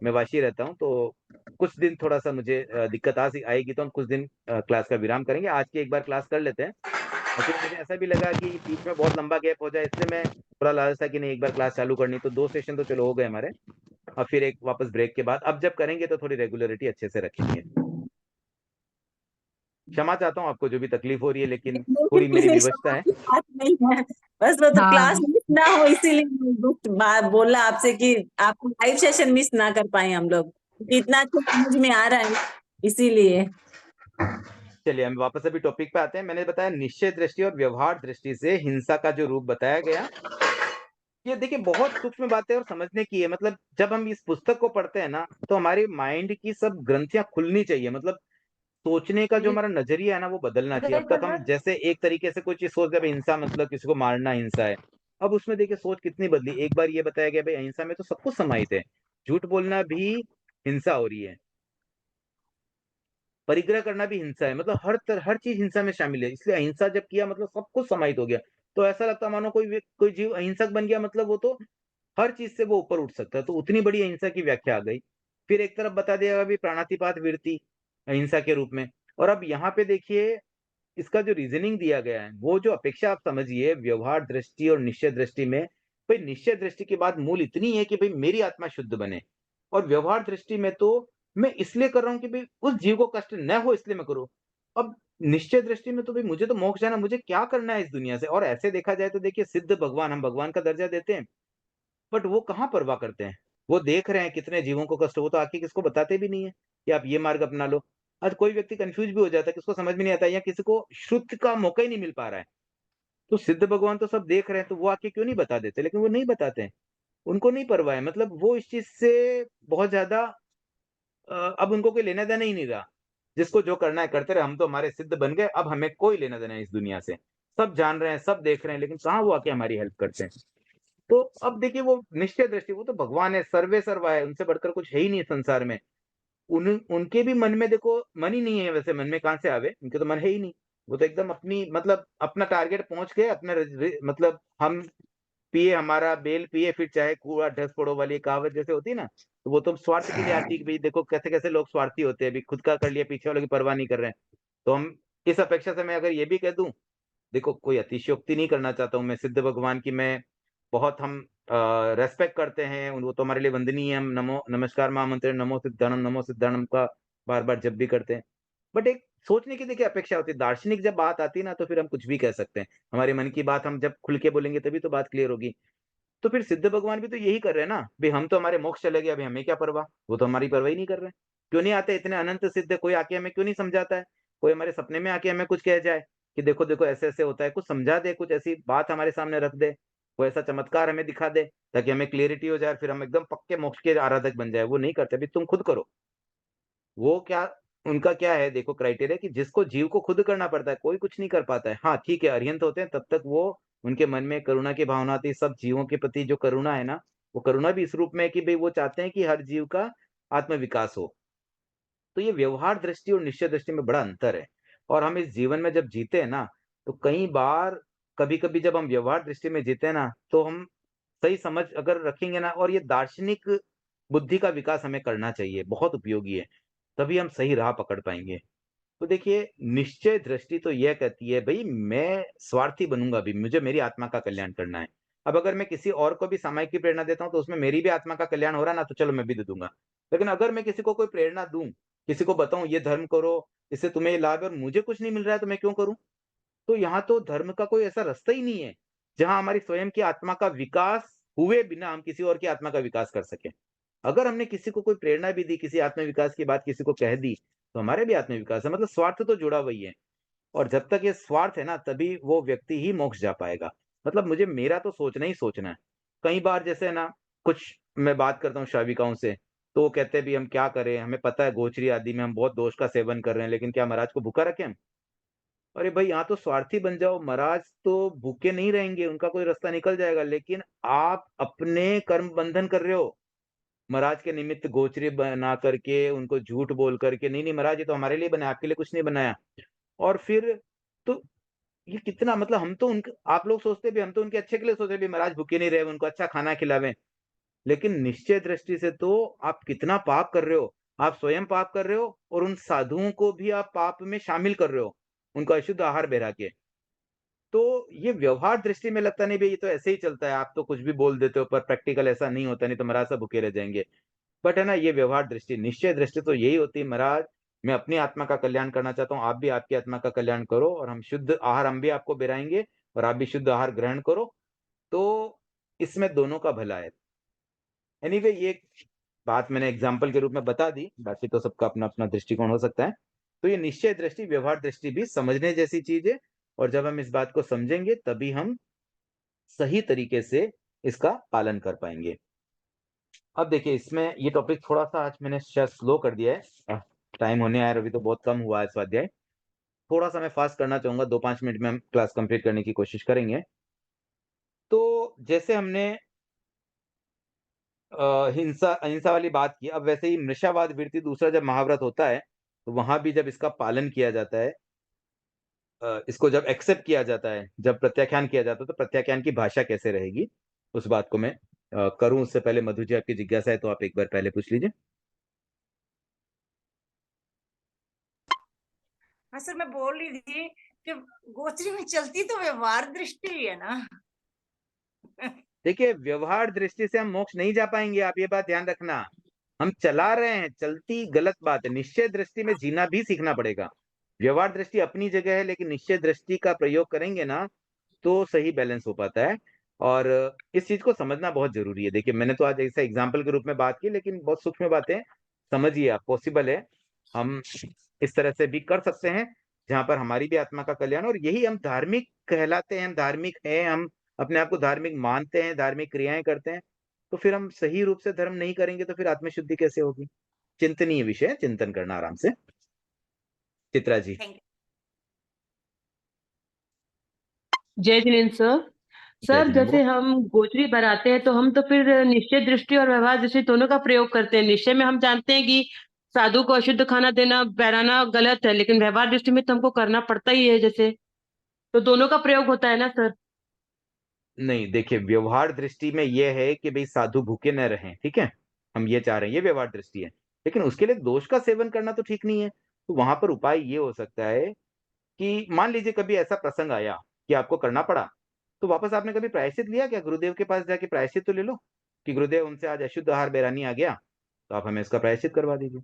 मैं वाशी रहता हूँ, तो कुछ दिन थोड़ा-सा मुझे दिक्कत आ सी आएगी, तो हम कुछ दिन क्लास का विराम करेंगे। आज की एक बार क्लास कर लेते हैं, और फिर मुझे ऐसा भी लगा कि बीच में बहुत लंबा गैप हो जाए, इसलिए मैं थोड़ा लालच था कि नहीं एक बार क्लास चालू करनी, तो 2 सेशन तो चलो हो गए हमारे। और फिर एक वापस ब्रेक के बाद अब जब करेंगे तो थोड़ी रेगुलरिटी अच्छे से रखेंगे। क्षमा चाहता हूँ आपको जो भी तकलीफ हो रही है, लेकिन पूरी मेरी विवशता है। बात नहीं है, बस वो तो क्लास हाँ मिस ना हो इसीलिए मैं दुख बात बोला आपसे कि आपको लाइव सेशन मिस ना कर पाए हम लोग, क्योंकि इतना अच्छा समझ में आ रहा है इसीलिए। चलिए हम वापस अभी टॉपिक पे आते हैं। मैंने बताया निश्चय दृष्टि और व्यवहार दृष्टि से हिंसा का जो रूप बताया गया, ये देखिए बहुत सूक्ष्म बातें और समझने की है। मतलब जब हम इस पुस्तक को पढ़ते हैं ना, तो हमारे माइंड की सब ग्रंथियाँ खुलनी चाहिए। मतलब सोचने का जो हमारा नज़रिया है ना, वो बदलना चाहिए। अब तक हम जैसे एक तरीके से कोई चीज़ सोचते हैं, हिंसा मतलब किसी को मारना हिंसा है। अब उसमें देखिए सोच कितनी बदली। एक बार ये बताया गया, भई अहिंसा में तो सब कुछ समाहित है। झूठ बोलना भी हिंसा हो रही है। परिग्रह करना भी हिंसा है, मतलब हर चीज़ हिंसा में शामिल है। इसलिए अहिंसा जब किया मतलब सब कुछ समाहित हो गया। तो ऐसा लगता है मानो कोई जीव अहिंसक बन गया, मतलब वो तो हर चीज़ से वो ऊपर उठ सकता है। तो उतनी बड़ी अहिंसा की व्याख्या आ गई। फिर एक तरफ बता दिया अभी प्राणातिपात विरति अहिंसा के रूप में। और अब यहाँ पे देखिए इसका जो रीज़निंग दिया गया है, वो जो अपेक्षा आप समझिए व्यवहार दृष्टि और निश्चय दृष्टि में, भई निश्चय दृष्टि की बात मूल इतनी है कि भई मेरी आत्मा शुद्ध बने। और व्यवहार दृष्टि में तो मैं इसलिए कर रहा हूँ कि भई उस जीव को कष्ट न हो, इसलिए मैं करूँ। अब निश्चय दृष्टि में तो भई मुझे तो मोक्ष जाना है, मुझे क्या करना है इस दुनिया से? और ऐसे देखा जाए तो देखिए सिद्ध भगवान, हम भगवान का दर्जा देते हैं, बट वो कहाँ परवाह करते हैं? वो देख रहे हैं कितने जीवों को कष्ट हो, वो तो आके किसी को बताते भी नहीं है कि आप ये मार्ग अपना लो। आज कोई व्यक्ति कन्फ्यूज़ भी हो जाता है कि उसको समझ में नहीं आता, या किसी को श्रुत का मौका ही नहीं मिल पा रहा है। तो सिद्ध भगवान तो सब देख रहे हैं, तो वो आके क्यों नहीं बता देते? लेकिन वो नहीं बताते हैं। उनको नहीं परवाह है, मतलब वो इस चीज़ से बहुत ज़्यादा अब उनको कोई लेना-देना ही नहीं रहा। जिसको जो करना है करते रहे, हम तो हमारे सिद्ध बन गए, अब हमें कोई लेना-देना है इस दुनिया से। सब जान रहे हैं, सब देख रहे हैं, लेकिन कहाँ वो आके हमारी हेल्प करते हैं। तो अब देखिए वो निश्चय दृष्टि, वो तो भगवान है, सर्वे सर्वा है, उनसे बढ़कर कुछ है ही नहीं संसार में। उनके भी मन में देखो मन ही नहीं है, वैसे मन में कहाँ से आवे? उनके तो मन है ही नहीं। वो तो एकदम अपनी मतलब अपना टारगेट पहुँच गए, अपना मतलब हम पिए हमारा बेल पिए, फिर चाहे कूड़ा ढस पड़ो वाली कहावत जैसे होती है ना, तो वो तो स्वार्थ के लिए आती है कि भई देखो कैसे-कैसे लोग स्वार्थी होते हैं, अभी खुद का कर लिया, पीछे वालों की परवाह नहीं कर रहे हैं। तो हम इस अपेक्षा से मैं अगर ये भी कह दूँ, देखो कोई अतिशयोक्ति नहीं करना चाहता हूँ मैं, सिद्ध भगवान की मैं बहुत हम रिस्पेक्ट करते हैं, वो तो हमारे लिए वंदनीय है, हम नमो नमस्कार महामंत्र नमो सिद्धाणम का बार-बार जप भी करते हैं। बट एक सोचने की देखिए अपेक्षा होती है, दार्शनिक जब बात आती है ना, तो फिर हम कुछ भी कह सकते हैं। हमारे मन की बात हम जब खुल के बोलेंगे तभी तो बात क्लियर होगी। तो फिर सिद्ध भगवान भी तो यही कर रहे हैं ना, भई हम तो हमारे मोक्ष चले गए, अभी हमें क्या परवाह? वो तो हमारी परवाह ही नहीं कर रहे हैं। क्यों नहीं आते इतने अनंत सिद्ध, कोई आके हमें क्यों नहीं समझाता है? कोई हमारे सपने में आके हमें कुछ कह जाए कि देखो-देखो ऐसे-ऐसे होता है, कुछ समझा दे, कुछ ऐसी बात हमारे सामने रख दे, कोई ऐसा चमत्कार हमें दिखा दे, ताकि हमें क्लैरिटी हो जाए, फिर हम एकदम पक्के मोक्ष के आराधक बन जाए। वो नहीं करते, अभी तुम खुद करो। वो क्या उनका क्या है देखो क्राइटेरिया कि जिसको जीव को खुद करना पड़ता है, कोई कुछ नहीं कर पाता है। हाँ, ठीक है अरिहंत होते हैं तब तक वो उनके मन में करुणा की भावना आती है, सब जीवों के प्रति जो करुणा है ना, वो करुणा भी इस रूप में है कि भई वो चाहते हैं कि हर जीव का आत्म विकास हो। तो ये व्यवहार दृष्टि और निश्चय दृष्टि में बड़ा अंतर है। और हम इस जीवन में जब जीते हैं ना, तो कई बार कभी-कभी जब हम व्यवहार दृष्टि में जीते हैं ना, तो हम सही समझ अगर रखेंगे ना, और ये दार्शनिक बुद्धि का विकास हमें करना चाहिए, बहुत उपयोगी है। तभी हम सही राह पकड़ पाएँगे। तो देखिए, निश्चय दृष्टि तो यह कहती है भई मैं स्वार्थी बनूँगा भी, मुझे मेरी आत्मा का कल्याण करना है। अब अगर मैं किसी और को भी सामायिक की प्रेरणा देता हूँ, तो उसमें मेरी भी आत्मा का कल्याण हो रहा है ना, तो चलो मैं भी दे दूँगा। लेकिन अगर मैं किसी को कोई प्रेरणा दूँ, किसी को बताऊँ ये धर्म करो, इससे तुम्हें ये लाभ है और मुझे कुछ नहीं मिल रहा है तो मैं क्यों करूँ? तो यहाँ तो धर्म का कोई ऐसा रास्ता ही नहीं है। जहाँ हमारी स्वयं की आत्मा का विकास हुए बिना हम किसी और की आत्मा का विकास कर सकें। अगर हमने किसी को कोई प्रेरणा भी दी, किसी आत्म विकास की बात किसी को कह दी, तो हमारे भी आत्म विकास है। मतलब स्वार्थ तो जुड़ा वही है, और जब तक ये स्वार्थ है ना, तभी वो व्यक्ति ही मोक्ष जा पाएगा। मतलब मुझे मेरा तो सोचना ही सोचना है। कई बार जैसे है ना, कुछ मैं बात करता हूँ श्राविकाओं से, तो वो कहते हैं भी हम क्या करें, हमें पता है गोचरी आदि में हम बहुत दोष का सेवन कर रहे हैं, लेकिन क्या महाराज को भूखा रखें हम? अरे भाई, यहाँ तो स्वार्थी बन जाओ, महाराज तो भूखे नहीं रहेंगे, उनका कोई रास्ता निकल जाएगा, लेकिन आप अपने कर्म बंधन कर रहे हो। महाराज के निमित्त गोचरी बना करके, उनको झूठ बोल करके, नहीं नहीं महाराज ये तो हमारे लिए बना है, आपके लिए कुछ नहीं बनाया। और फिर तो ये कितना, मतलब हम तो उनके, आप लोग सोचते भी हम तो उनके अच्छे के लिए सोचते भी महाराज भूखे नहीं रहे, उनको अच्छा खाना खिलावें, लेकिन निश्चय दृष्टि से तो आप कितना पाप कर रहे हो। आप स्वयं पाप कर रहे हो और उन साधुओं को भी आप पाप में शामिल कर रहे हो, उनको अशुद्ध आहार बहरा के। तो ये व्यवहार दृष्टि में लगता नहीं भाई ये तो ऐसे ही चलता है, आप तो कुछ भी बोल देते हो, पर प्रैक्टिकल ऐसा नहीं होता, नहीं तो महाराज सब भूखे रह जाएंगे। बट है ना, ये व्यवहार दृष्टि, निश्चय दृष्टि तो यही होती है, महाराज मैं अपनी आत्मा का कल्याण करना चाहता हूँ, आप भी आपकी आत्मा का कल्याण करो, और हम शुद्ध आहार हम भी आपको बिराएंगे, और आप भी शुद्ध आहार ग्रहण करो, तो इसमें दोनों का भला है। एनीवे, ये बात मैंने एग्जाम्पल के रूप में बता दी, बाकी तो सबका अपना अपना दृष्टिकोण हो सकता है। तो ये निश्चय दृष्टि, व्यवहार दृष्टि भी समझने जैसी चीज है, और जब हम इस बात को समझेंगे तभी हम सही तरीके से इसका पालन कर पाएंगे। अब देखिए, इसमें ये टॉपिक थोड़ा सा आज मैंने शायद स्लो कर दिया है, टाइम होने आया, अभी तो बहुत कम हुआ है स्वाध्याय, थोड़ा सा मैं फास्ट करना चाहूंगा, 2-5 मिनट में हम क्लास कंप्लीट करने की कोशिश करेंगे। तो जैसे हमने हिंसा अहिंसा वाली बात की, अब वैसे ही मृषावाद वृत्ति दूसरा जब महाव्रत होता है, तो वहां भी जब इसका पालन किया जाता है, इसको जब एक्सेप्ट किया जाता है, जब प्रत्याख्यान किया जाता है, तो प्रत्याख्यान की भाषा कैसे रहेगी, उस बात को मैं करूं उससे पहले मधु जी आपकी जिज्ञासा है तो आप एक बार पहले पूछ लीजिए। हाँ सर, मैं बोल रही थी कि गोचरी में चलती तो व्यवहार दृष्टि ही है ना। देखिए, व्यवहार दृष्टि से हम मोक्ष नहीं जा पाएंगे, आप ये बात ध्यान रखना। हम चला रहे हैं, चलती गलत बात है, निश्चय दृष्टि में जीना भी सीखना पड़ेगा। व्यवहार दृष्टि अपनी जगह है, लेकिन निश्चय दृष्टि का प्रयोग करेंगे ना, तो सही बैलेंस हो पाता है, और इस चीज को समझना बहुत जरूरी है। देखिए, मैंने तो आज ऐसा एग्जाम्पल के रूप में बात की, लेकिन बहुत सूक्ष्म बातें समझिए आप, पॉसिबल है हम इस तरह से भी कर सकते हैं, जहां पर हमारी भी आत्मा का कल्याण, और यही हम धार्मिक कहलाते हैं, हम धार्मिक हैं, हम अपने आप को धार्मिक मानते हैं, धार्मिक क्रियाएं करते हैं, तो फिर हम सही रूप से धर्म नहीं करेंगे तो फिर आत्मशुद्धि कैसे होगी? चिंतनीय विषय है, चिंतन करना आराम से। चित्रा जी। थैंक जय जिनेन्द्र सर। जय सर जिनेन्द्र। जैसे हम गोचरी बनाते हैं तो हम तो फिर निश्चय दृष्टि और व्यवहार दृष्टि दोनों का प्रयोग करते हैं। निश्चय में हम जानते हैं कि साधु को अशुद्ध खाना देना बहराना गलत है, लेकिन व्यवहार दृष्टि में तो हमको करना पड़ता ही है, जैसे तो दोनों का प्रयोग होता है ना सर। नहीं, देखिए, व्यवहार दृष्टि में यह है कि भाई साधु भूखे न रहें, ठीक है, हम ये चाह रहे हैं, ये व्यवहार दृष्टि है, लेकिन उसके लिए दोष का सेवन करना तो ठीक नहीं है। तो वहां पर उपाय ये हो सकता है कि मान लीजिए कभी ऐसा प्रसंग आया कि आपको करना पड़ा, तो वापस आपने कभी प्रायश्चित लिया क्या? गुरुदेव के पास जाके प्रायश्चित तो ले लो कि गुरुदेव हमसे आज अशुद्ध आहार बेरानी आ गया, तो आप हमें इसका प्रायश्चित करवा दीजिए,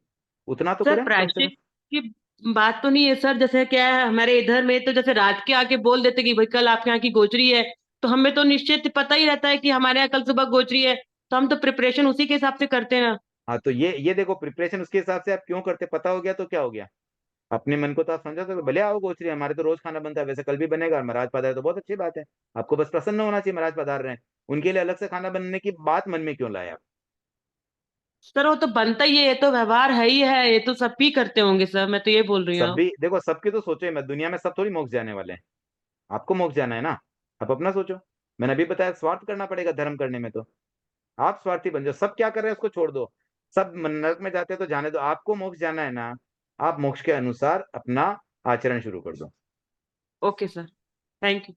उतना तो सर करें कम से कम। प्रायश्चित की बात तो नहीं है सर। जैसे क्या है हमारे इधर में तो जैसे रात के आके बोल देते कि भाई कल आपके यहाँ की गोचरी है, तो हमें तो निश्चित पता ही रहता है कि हमारे यहाँ कल सुबह गोचरी है, तो हम तो प्रिपरेशन उसी के हिसाब से करते हैं ना। हाँ, तो ये देखो, प्रिपरेशन उसके हिसाब से आप क्यों करते, पता हो गया तो क्या हो गया, अपने मन को तो आप समझा, तो भले आओ गोचरी, हमारे तो रोज खाना बनता है, वैसे कल भी बनेगा, और महाराज पधारे तो बहुत अच्छी बात है, आपको बस प्रसन्न होना चाहिए महाराज पधार रहे हैं, उनके लिए अलग से खाना बनने की बात मन में क्यों लाया? सर वो तो बनता ही है, ये तो व्यवहार है ही है, ये तो सब भी करते होंगे सर, मैं तो ये बोल रही सब हूँ। भी देखो, सबके तो सोचो ही मत, दुनिया में सब थोड़ी मोक्ष जाने वाले हैं, आपको मोक्ष जाना है ना, आप अपना सोचो। मैंने अभी बताया स्वार्थ करना पड़ेगा धर्म करने में, तो आप स्वार्थी बन जाओ, सब क्या कर रहे हैं उसको छोड़ दो, सब नरक में जाते हैं तो जाने दो, आपको मोक्ष जाना है ना, आप मोक्ष के अनुसार अपना आचरण शुरू कर दो। Okay sir, thank you.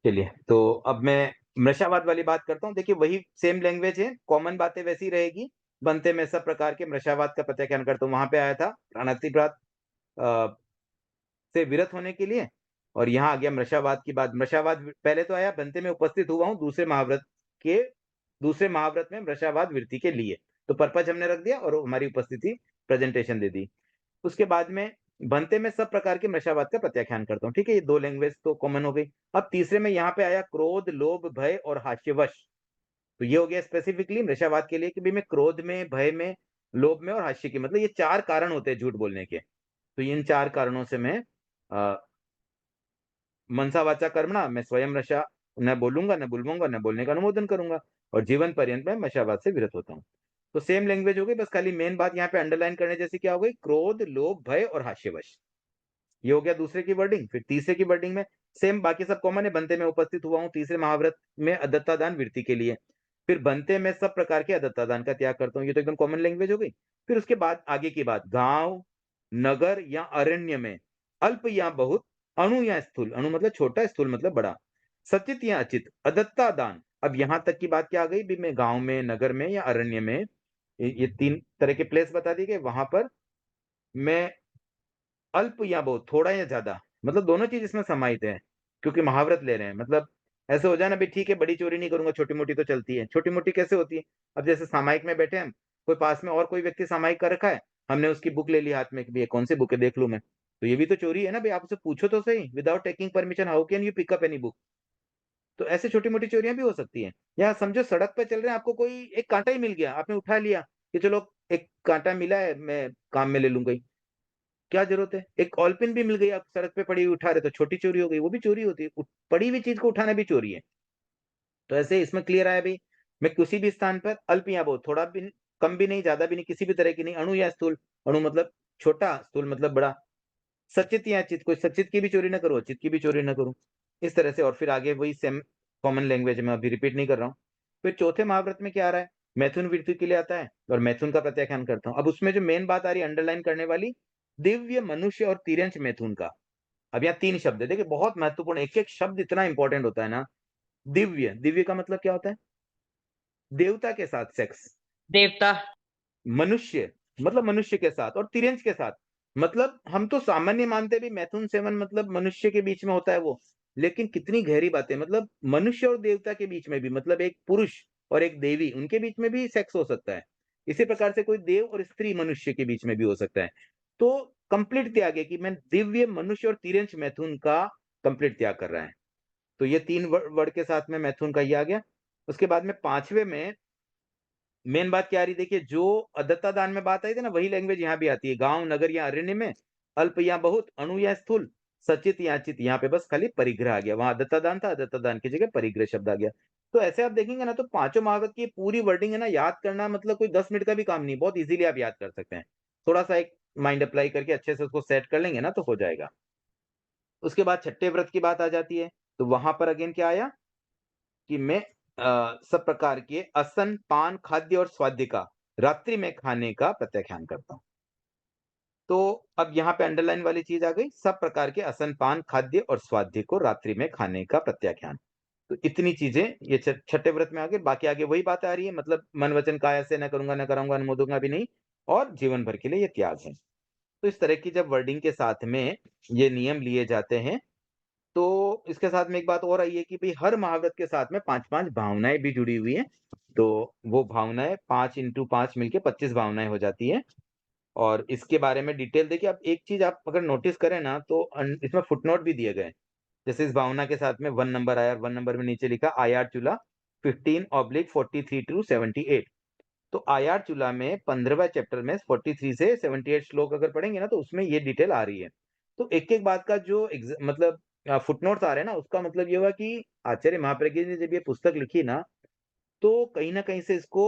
चलिए, तो अब मैं मृषावाद वाली बात करता हूँ। देखिए, वही सेम लैंग्वेज है, कॉमन बातें वैसी रहेगी, बनते में सब प्रकार के मृषावाद का प्रत्याख्यान करता हूँ। वहां पे आया था प्राणातिपात से विरत होने के लिए, और यहाँ आ गया मृषावाद की बात। मृषावाद पहले तो आया, बनते में उपस्थित हुआ हूँ दूसरे महाव्रत में मृषावाद वृत्ति के लिए, तो पर्पज हमने रख दिया और हमारी उपस्थिति प्रेजेंटेशन दे दी। उसके बाद में बनते में सब प्रकार के मृषावाद का प्रत्याख्यान करता हूँ। ठीक है, ये 2 लैंग्वेज तो कॉमन हो गई। अब तीसरे में यहाँ पे आया क्रोध, लोभ, भय और हास्यवश। तो ये हो गया स्पेसिफिकली मृषावाद के लिए कि भाई मैं क्रोध में, भय में, लोभ में और हास्य की, मतलब ये 4 कारण होते हैं झूठ बोलने के। तो इन 4 कारणों से मैं मनसा वाचा कर्मणा, मैं स्वयं नशा न बोलूंगा, न बुलवाऊंगा, न बोलने का अनुमोदन करूंगा, और जीवन पर्यंत मैं नशावाद से विरत होता हूँ। तो सेम लैंग्वेज हो गई, बस खाली मेन बात यहाँ पे अंडरलाइन करने जैसी क्या हो गई, क्रोध, लोभ, भय और हास्यवश। ये हो गया दूसरे की वर्डिंग। फिर तीसरे की वर्डिंग में सेम, बाकी सब कॉमन है। बनते में उपस्थित हुआ हूँ तीसरे महाव्रत में अदत्ता दान वृत्ति के लिए। फिर बनते में सब प्रकार के अदत्ता दान का त्याग करता हूँ, ये तो एकदम कॉमन लैंग्वेज हो गई। फिर उसके बाद आगे की बात, गांव, नगर या अरण्य में अल्प या बहुत, अणु या स्थूल, अणु मतलब छोटा, स्थूल मतलब बड़ा, सचित या अचित, अदत्ता दान। अब यहां तक की बात क्या आ गई भी, मैं गांव में, नगर में या अरण्य में, ये 3 तरह के प्लेस बता दिए गए, वहां पर मैं अल्प या बहुत, थोड़ा या ज्यादा, मतलब दोनों चीज इसमें समाहित है, क्योंकि महाव्रत ले रहे हैं। मतलब ऐसे हो जाए ना भी, ठीक है बड़ी चोरी नहीं करूंगा, छोटी मोटी तो चलती है। छोटी मोटी कैसे होती है, अब जैसे सामायिक में बैठे हम, कोई पास में और कोई व्यक्ति सामायिक कर रखा है, हमने उसकी बुक ले ली हाथ में कि भैया कौन सी बुक है देख लूं मैं, तो ये भी तो चोरी है ना भाई, आप उससे पूछो तो सही, without taking permission how can you pick up any book. तो ऐसे छोटी मोटी चोरियां भी हो सकती हैं। या समझो सड़क पे चल रहे हैं, आपको कोई एक कांटा ही मिल गया, आपने उठा लिया कि चलो एक कांटा मिला है मैं काम में ले लूंगा ही, क्या जरूरत है। एक ऑलपिन भी मिल गई, आप सड़क पे पड़ी हुई उठा रहे, तो छोटी चोरी हो गई, वो भी चोरी होती है, पड़ी हुई चीज को उठाना भी चोरी है। तो ऐसे इसमें क्लियर आया भाई, मैं किसी भी स्थान पर अल्प या बहुत, थोड़ा भी कम भी नहीं, ज्यादा भी नहीं, किसी भी तरह की नहीं, अणु या स्थूल, अणु मतलब छोटा, स्थूल मतलब बड़ा, सचित या अचित, कोई सचित की भी चोरी ना करूं, अचित की भी चोरी ना करूं, इस तरह से। और फिर आगे वही सेम कॉमन लैंग्वेज में, अभी रिपीट नहीं कर रहा हूँ। फिर चौथे महाव्रत में क्या आ रहा है, मैथुन वृत्ति के लिए आता है, और मैथुन का प्रत्याख्यान करता हूँ। अब उसमें जो मेन बात आ रही है अंडरलाइन करने वाली, दिव्य, मनुष्य और तिर्यंच मैथुन का। अब यहाँ 3 शब्द है, देखिए बहुत महत्वपूर्ण, एक एक शब्द इतना इंपॉर्टेंट होता है ना। दिव्य, दिव्य का मतलब क्या होता है, देवता के साथ सेक्स। देवता। मनुष्य मतलब मनुष्य के साथ, और तिर्यंच के साथ, मतलब हम तो सामान्य मानते भी मैथुन सेवन मतलब मनुष्य के बीच में होता है वो, लेकिन कितनी गहरी बातें, मतलब मनुष्य और देवता के बीच में भी, मतलब एक पुरुष और एक देवी, उनके बीच में भी सेक्स हो सकता है। इसी प्रकार से कोई देव और स्त्री मनुष्य के बीच में भी हो सकता है। तो कंप्लीट त्याग है कि मैं दिव्य, मनुष्य और तिर्यंच मैथुन का कंप्लीट त्याग कर रहा है। तो ये 3 वर्ड के साथ में मैथुन का ये आ गया। उसके बाद में 5वें में मेन बात क्या आ रही, देखिए जो अदत्ता दान में बात आई थी ना, वही लैंग्वेज यहाँ भी आती है। गांव, नगर या अरण्य में अल्प या बहुत, अणु या स्थूल, सचित या अचित, यहाँ पे बस खाली परिग्रह आ गया, वहां अदत्ता दान था, अदत्ता दान की जगह परिग्रह शब्द आ गया। तो ऐसे आप देखेंगे ना, तो पांचों महावत की पूरी वर्डिंग है ना, याद करना मतलब कोई 10 मिनट का भी काम नहीं, बहुत इजीली आप याद कर सकते हैं। थोड़ा सा एक माइंड अप्लाई करके अच्छे से उसको सेट कर लेंगे ना, तो हो जाएगा। उसके बाद छठे व्रत की बात आ जाती है, तो वहां पर अगेन क्या आया कि मैं सब प्रकार के असन, पान, खाद्य और स्वाद्य का रात्रि में खाने का प्रत्याख्यान करता हूं। तो अब यहाँ पे अंडरलाइन वाली चीज आ गई, सब प्रकार के असन, पान, खाद्य और स्वाद्य को रात्रि में खाने का प्रत्याख्यान। तो इतनी चीजें ये छठे व्रत में आ गई। बाकी आगे वही बात आ रही है, मतलब मन वचन काया से न करूंगा, न कराऊंगा, अनुमोदूंगा भी नहीं, और जीवन भर के लिए ये त्याग है। तो इस तरह की जब वर्डिंग के साथ में ये नियम लिए जाते हैं, तो इसके साथ में एक बात और आई है कि भाई हर महाव्रत के साथ में 5-5 भावनाएं भी जुड़ी हुई हैं। तो वो भावनाएं 5 × 5 मिलके 25 भावनाएं हो जाती हैं। और इसके बारे में डिटेल देखिए, अब एक चीज आप अगर नोटिस करें ना, तो इसमें फुटनोट भी दिए गए। जैसे इस भावना के साथ में 1 नंबर आया, 1 नंबर में नीचे लिखा आयार चूल्हा 15/43 to 78। तो आयार चूल्हा में 15वें चैप्टर में 43 से 78 श्लोक अगर पढ़ेंगे ना, तो उसमें ये डिटेल आ रही है। तो एक एक बात का जो मतलब फुटनोट्स आ रहे हैं ना, उसका मतलब ये हुआ कि आचार्य महाप्रज्ञ ने जब ये पुस्तक लिखी ना, तो कहीं ना कहीं से इसको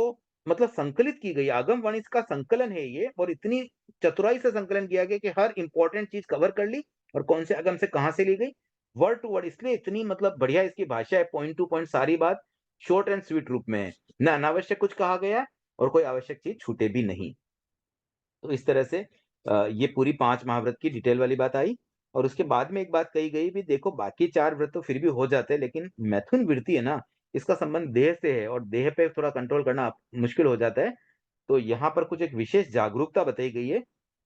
मतलब संकलित की गई, आगम वाणी का संकलन है ये, और इतनी चतुराई से संकलन किया गया कि हर इंपॉर्टेंट चीज कवर कर ली, और कौन से आगम से कहां से ली गई, वर्ड टू वर्ड, इसलिए इतनी मतलब बढ़िया इसकी भाषा है, पॉइंट टू पॉइंट सारी बात शॉर्ट एंड स्वीट रूप में है, ना अनावश्यक कुछ कहा गया और कोई आवश्यक चीज छूटे भी नहीं। तो इस तरह से ये पूरी 5 महाव्रत की डिटेल वाली बात आई। और उसके बाद में एक बात कही गई भी, देखो बाकी 4 व्रत तो फिर भी हो जाते हैं, लेकिन मैथुन वृत्ति है ना, इसका संबंध देह से है, और देह पे थोड़ा कंट्रोल करना मुश्किल हो जाता है। तो यहाँ पर कुछ एक विशेष जागरूकता बताई गई है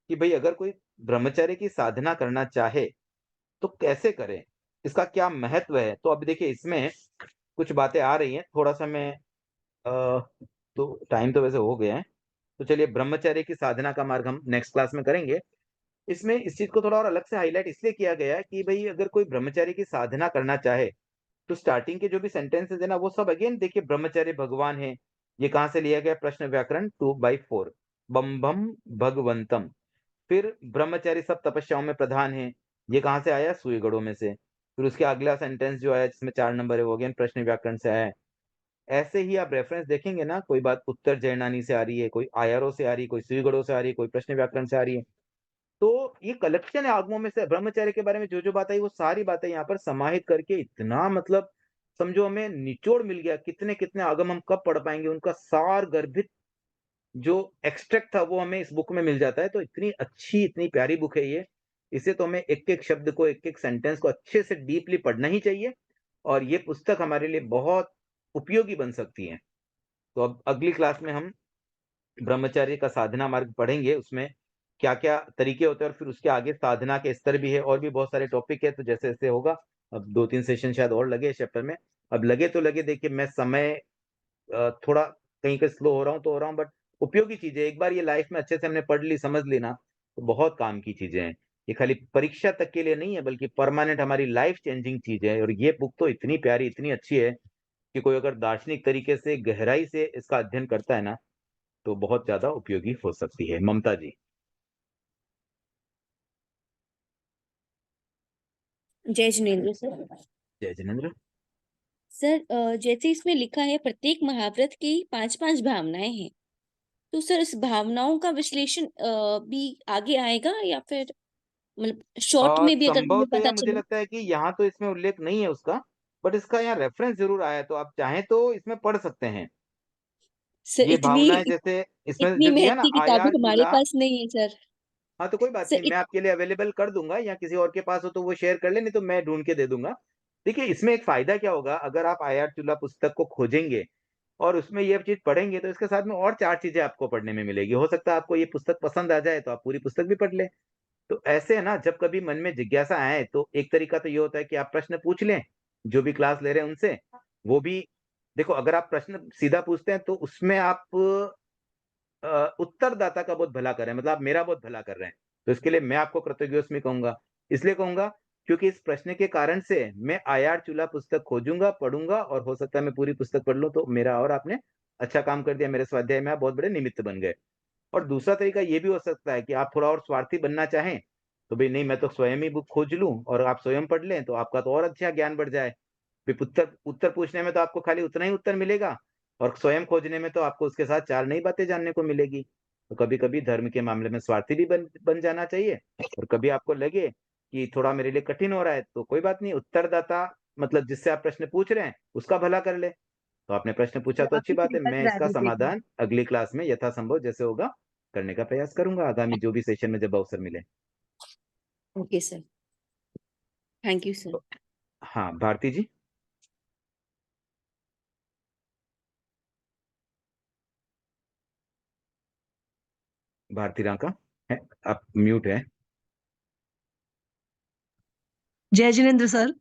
कि भाई अगर कोई ब्रह्मचर्य की साधना करना चाहे तो कैसे करे, इसका क्या महत्व है। तो अब देखिए इसमें कुछ बातें आ रही हैं, थोड़ा सा मैं तो टाइम तो वैसे हो गया है, तो चलिए ब्रह्मचर्य की साधना का मार्ग हम नेक्स्ट क्लास में करेंगे। इसमें इस चीज को थोड़ा और अलग से हाईलाइट इसलिए किया गया है कि भाई अगर कोई ब्रह्मचारी की साधना करना चाहे तो स्टार्टिंग के जो भी सेंटेंसेस है ना वो सब अगेन देखिए ब्रह्मचारी भगवान है। ये कहाँ से लिया गया? प्रश्न व्याकरण 2/4। बम बम भगवंतम। फिर ब्रह्मचारी सब तपस्याओं में प्रधान है। ये कहाँ से आया? सुईगढ़ों में से। फिर उसके अगला सेंटेंस जो आया जिसमें 4 नंबर है वो अगेन प्रश्न व्याकरण से आया है। ऐसे ही आप रेफरेंस देखेंगे ना, कोई बात उत्तर जैनानी से आ रही है, कोई आयारों से आ रही है, कोई सुईगढ़ों से आ रही है, कोई प्रश्न व्याकरण से आ रही है। तो ये कलेक्शन है आगमों में से ब्रह्मचर्य के बारे में जो जो बात आई वो सारी बातें यहाँ पर समाहित करके इतना मतलब समझो हमें निचोड़ मिल गया। कितने कितने आगम हम कब पढ़ पाएंगे, उनका सार गर्भित जो एक्सट्रैक्ट था वो हमें इस बुक में मिल जाता है। तो इतनी अच्छी इतनी प्यारी बुक है ये। इसे तो हमें एक एक शब्द को एक एक सेंटेंस को अच्छे से डीपली पढ़ना ही चाहिए और ये पुस्तक हमारे लिए बहुत उपयोगी बन सकती है। तो अब अगली क्लास में हम ब्रह्मचर्य का साधना मार्ग पढ़ेंगे, उसमें क्या क्या तरीके होते हैं और फिर उसके आगे साधना के स्तर भी है और भी बहुत सारे टॉपिक है। तो जैसे जैसे होगा, अब 2-3 सेशन शायद और लगे इस चैप्टर में। अब लगे तो लगे, देखिए मैं समय थोड़ा कहीं पे स्लो हो रहा हूँ तो हो रहा हूँ, बट उपयोगी चीजें एक बार ये लाइफ में अच्छे से हमने पढ़ ली समझ ली ना तो बहुत काम की चीजें हैं। ये खाली परीक्षा तक के लिए नहीं है बल्कि परमानेंट हमारी लाइफ चेंजिंग चीज है। और ये बुक तो इतनी प्यारी इतनी अच्छी है कि कोई अगर दार्शनिक तरीके से गहराई से इसका अध्ययन करता है ना तो बहुत ज्यादा उपयोगी हो सकती है। ममता जी। जय जिनेन्द्र सर। जय जिनेन्द्र। सर जैसे इसमें लिखा है प्रत्येक महाव्रत की 5-5 भावनाएं हैं, तो सर इस भावनाओं का विश्लेषण भी आगे आएगा या फिर मतलब शॉर्ट में भी अगर हमें संभवतः पता मुझे चले? लगता है कि यहाँ तो इसमें उल्लेख नहीं है उसका, बट इसका यहाँ रेफरेंस जरूर आया है, तो आप चाहें तो इसमें पढ़ सकते हैं। सर ये इतनी भावनाएं जैसे इसमें इतनी जो दिया मेहनत ना की किताबें आयार हमारे चूल्हा। पास नहीं है सर। हाँ तो कोई बात सर नहीं, मैं आपके लिए अवेलेबल कर दूंगा या किसी और के पास हो तो वो शेयर कर ले, नहीं तो मैं ढूंढ के दे दूंगा। देखिए इसमें एक फायदा क्या होगा, अगर आप आयार चूल्हा पुस्तक को खोजेंगे और उसमें ये चीज पढ़ेंगे तो इसके साथ में और 4 चीजें आपको पढ़ने में मिलेगी। हो सकता है आपको ये पुस्तक पसंद आ जाए तो आप पूरी पुस्तक भी पढ़ ले। तो ऐसे है ना, जब कभी मन में जिज्ञासा आए तो एक तरीका तो ये होता है कि आप प्रश्न पूछ लें जो भी क्लास ले रहे हैं उनसे। वो भी देखो, अगर आप प्रश्न सीधा पूछते हैं तो उसमें आप उत्तरदाता का बहुत भला कर रहे हैं, मतलब आप मेरा बहुत भला कर रहे हैं। तो इसके लिए मैं आपको कृतज्ञोस्मि कहूंगा। इसलिए कहूंगा क्योंकि इस प्रश्न के कारण से मैं आयार चूल्हा पुस्तक खोजूंगा पढ़ूंगा और हो सकता है मैं पूरी पुस्तक पढ़ लूं। तो मेरा और आपने अच्छा काम कर दिया, मेरे स्वाध्याय में आप बहुत बड़े निमित्त बन गए। और दूसरा तरीका ये भी हो सकता है कि आप थोड़ा और स्वार्थी बनना चाहें तो भाई नहीं, मैं तो स्वयं ही बुक खोज लूं और आप स्वयं पढ़ लें तो आपका तो और अच्छा ज्ञान बढ़ जाए। फिर उत्तर उत्तर पूछने में तो आपको खाली उतना ही उत्तर मिलेगा और स्वयं खोजने में तो आपको उसके साथ 4 नई बातें जानने को मिलेगी। तो कभी कभी धर्म के मामले में स्वार्थी भी बन जाना चाहिए। और कभी आपको लगे कि थोड़ा मेरे लिए कठिन हो रहा है तो कोई बात नहीं, उत्तरदाता मतलब जिससे आप प्रश्न पूछ रहे हैं उसका भला कर ले। तो आपने प्रश्न पूछा तो अच्छी आपकी बात है, कृपा मैं करा इसका दीजिएगा। समाधान अगली क्लास में यथासंभव जैसे होगा करने का प्रयास करूंगा, आगामी जो भी सेशन में जब अवसर मिले। Okay sir, thank you sir. तो, हाँ भारती जी। भारती रांका है, आप म्यूट है। जय जिनेन्द्र सर।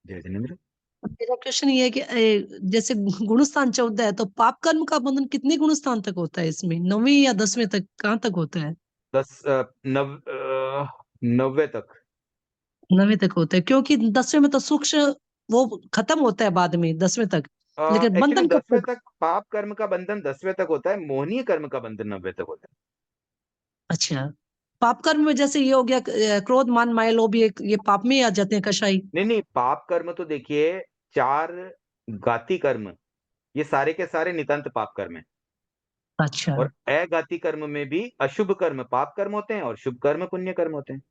जय जिनेन्द्र। मेरा क्वेश्चन ये है कि जैसे गुणस्थान 14 है तो पाप कर्म का बंधन कितने गुणस्थान तक होता है इसमें, 9वीं या 10वें तक, कहाँ तक होता है? 90 तक। 9वीं तक होता है क्योंकि 10वें में तो सूक्ष्म वो खत्म होता है बाद में 10वें तक, लेकिन एक्चुअली बंधन कब 10वें तक? तक पाप कर्म का बंधन 10वें तक होता है, मोहनीय कर्म का बंधन 90 तक होता है। अच्छा, पाप कर्म में जैसे ये हो गया क्रोध मान माया लोभ, ये पाप में ही आ जाते हैं कषाई? नहीं नहीं, पाप कर्म तो देखिए 4 घाती कर्म ये सारे के सारे नितांत पाप कर्म है। अच्छा, और अघाती कर्म में भी अशुभ कर्म पाप कर्म होते हैं और शुभ कर्म पुण्य कर्म होते हैं।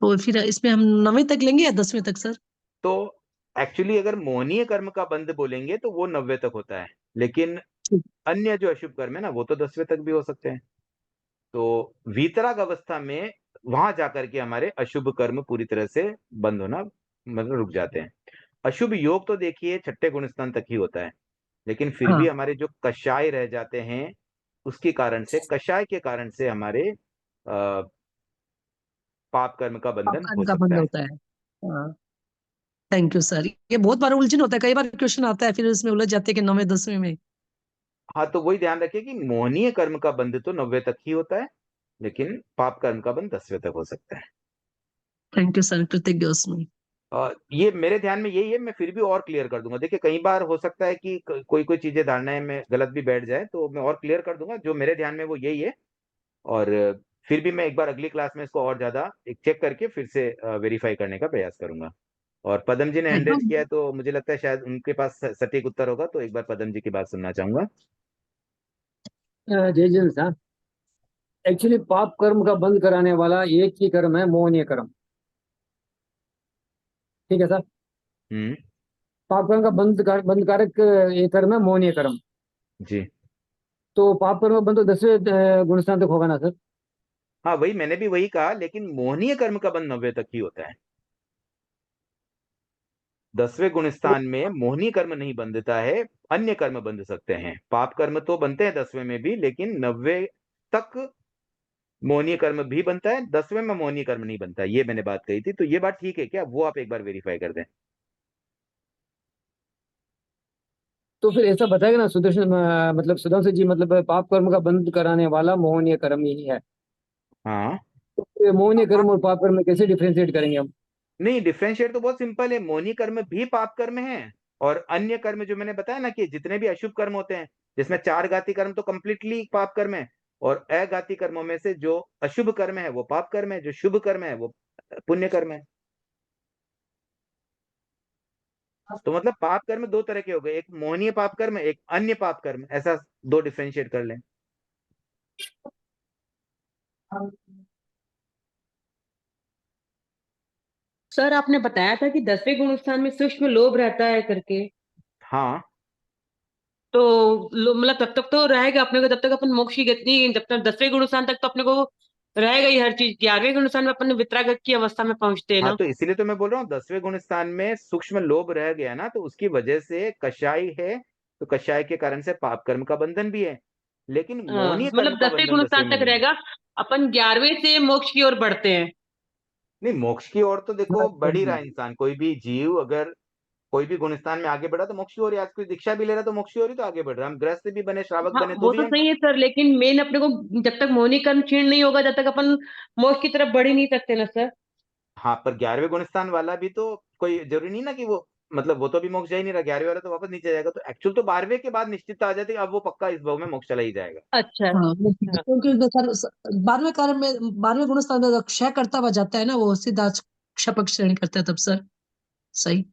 तो फिर इसमें हम 9वीं तक लेंगे या 10वें तक सर? तो एक्चुअली अगर मोहनीय कर्म का बंध बोलेंगे तो वो 90 तक होता है, लेकिन ठीक। अन्य जो अशुभ कर्म है ना वो तो 10वें तक भी हो सकते हैं। तो वीतराग अवस्था में वहां जाकर के हमारे अशुभ कर्म पूरी तरह से बंद होना मतलब रुक जाते हैं। अशुभ योग तो देखिए 6ठे गुणस्थान तक ही होता है, लेकिन फिर हाँ, भी हमारे जो कषाय रह जाते हैं उसके कारण से, कषाय के कारण से हमारे पाप कर्म का पाप बंधन कर्म हो का बंध सकता है। होता है। हाँ, थैंक यू सर। ये बहुत बार उलझन होता है, कई बार क्वेश्चन आता है फिर उसमें उलझ जाते हैं कि 9वें 10वें में। हाँ तो वही ध्यान रखिए कि मोहनीय कर्म का बंध तो 90 तक ही होता है लेकिन पाप कर्म का बंध 10वें तक हो सकता है। थैंक यू सर, कृतज्ञ उसमें। ये मेरे ध्यान में यही है, मैं फिर भी और क्लियर कर दूंगा। देखिए कई बार हो सकता है कि कोई कोई चीजें धारणाएं में गलत भी बैठ जाए, तो मैं और क्लियर कर दूंगा। जो मेरे ध्यान में वो यही है, और फिर भी मैं एक बार अगली क्लास में इसको और ज्यादा एक चेक करके फिर से वेरीफाई करने का प्रयास करूंगा। और पदम जी ने हैंड रेज किया है, तो मुझे लगता है शायद उनके पास सटीक उत्तर होगा, तो एक बार पदम जी की बात सुनना चाहूंगा। जय जैन साहब, एक्चुअली पाप कर्म का बंद कराने वाला एक ही कर्म है, मोहनीय कर्म। ठीक है सर। हम्म। पाप कर्म का बंद कारक एक कर्म है, मोहनीय कर्म। जी तो पाप कर्म का बंद तो 10वें गुणस्थान तक होगा ना सर? हाँ, वही मैंने भी वही कहा, लेकिन मोहनीय कर्म का बंध 90 तक ही होता है। 10वें गुणस्थान में मोहनीय कर्म नहीं बंधता है, अन्य कर्म बंध सकते हैं। पाप कर्म तो बनते हैं 10वें में भी, लेकिन 90 तक मोहनीय कर्म भी बनता है, 10वें में मोहनीय कर्म नहीं बनता। ये मैंने बात कही थी, तो ये बात ठीक है क्या? वो आप एक बार वेरीफाई कर दें। तो फिर ऐसा बताएगा ना सुदर्शन, मतलब सुधांशु जी, मतलब पाप कर्म का बंद कराने वाला मोहनीय कर्म ही है। हाँ, तो फिर मोहनीय कर्म और पाप कर्म में कैसे डिफ्रेंशिएट करेंगे हम? नहीं, डिफरेंशिएट तो बहुत सिंपल है। मोहनीय कर्म भी पाप कर्म है, और अन्य कर्म जो मैंने बताया ना, कि जितने भी अशुभ कर्म होते हैं, जिसमें 4 घाती कर्म तो कंप्लीटली पाप कर्म है, और अघाती कर्मों में से जो अशुभ कर्म है वो पाप कर्म है, जो शुभ कर्म है वो पुण्य कर्म है। तो मतलब पाप कर्म 2 तरह के हो गए, एक मोहनीय पाप कर्म, एक अन्य पाप कर्म, ऐसा 2 डिफरेंशिएट कर लें। सर आपने बताया था कि 10वें गुण स्थान में सूक्ष्म लोभ रहता है करके, हाँ, तो मतलब तब तक तो रहेगा अपने को, जब तक अपन मोक्ष की गति नहीं, जब तक 10वें गुण स्थान तक तो अपने को रहेगा ही हर चीज। 11वें गुण स्थान में अपन वितराग की अवस्था में पहुंचते हैं हाँ, ना। तो इसीलिए तो मैं बोल रहा हूँ 10वें गुण स्थान में सूक्ष्म लोभ रह गया ना, तो उसकी वजह से कषाय है, तो कषाय के कारण से पाप कर्म का बंधन भी है, लेकिन हाँ, मोहनीय कर्म मतलब का 10वें बंधन गुण 10वें स्थान में तक नहीं है। रहेगा, अपन 11वें से मोक्ष की ओर बढ़ते हैं। नहीं, मोक्ष की ओर तो देखो बढ़ ही रहा है इंसान। कोई भी जीव अगर कोई भी गुण स्थान में आगे बढ़ा तो मोक्ष की ओर, आज कोई दीक्षा भी ले रहा तो मोक्ष की ओर ही तो आगे बढ़ रहा है। हम गृहस्थ भी बने, श्रावक हाँ बने, तो वो भी तो हम। सही है सर, लेकिन मेन अपने को जब तक मोहिनी कर्म क्षीण नहीं होगा, जब तक अपन मोक्ष की तरफ बढ़ ही नहीं सकते ना सर। हाँ, पर 11वें गुण स्थान वाला भी तो कोई जरूरी नहीं ना कि वो, मतलब वो तो भी मोक्ष जा ही नहीं रहा, 11वें वाला तो वापस नीचे जाएगा। तो एक्चुअल तो 12वें के बाद निश्चितता आ जाती है, अब वो पक्का इस भाव में मोक्ष चला ही जाएगा। अच्छा हाँ, अच्छा। क्योंकि सर 12वें कर्म में 12वें गुण स्थान में जब क्षय करता हुआ जाता है ना, वो सीधा क्षपक श्रेणी करता है तब सर। सही।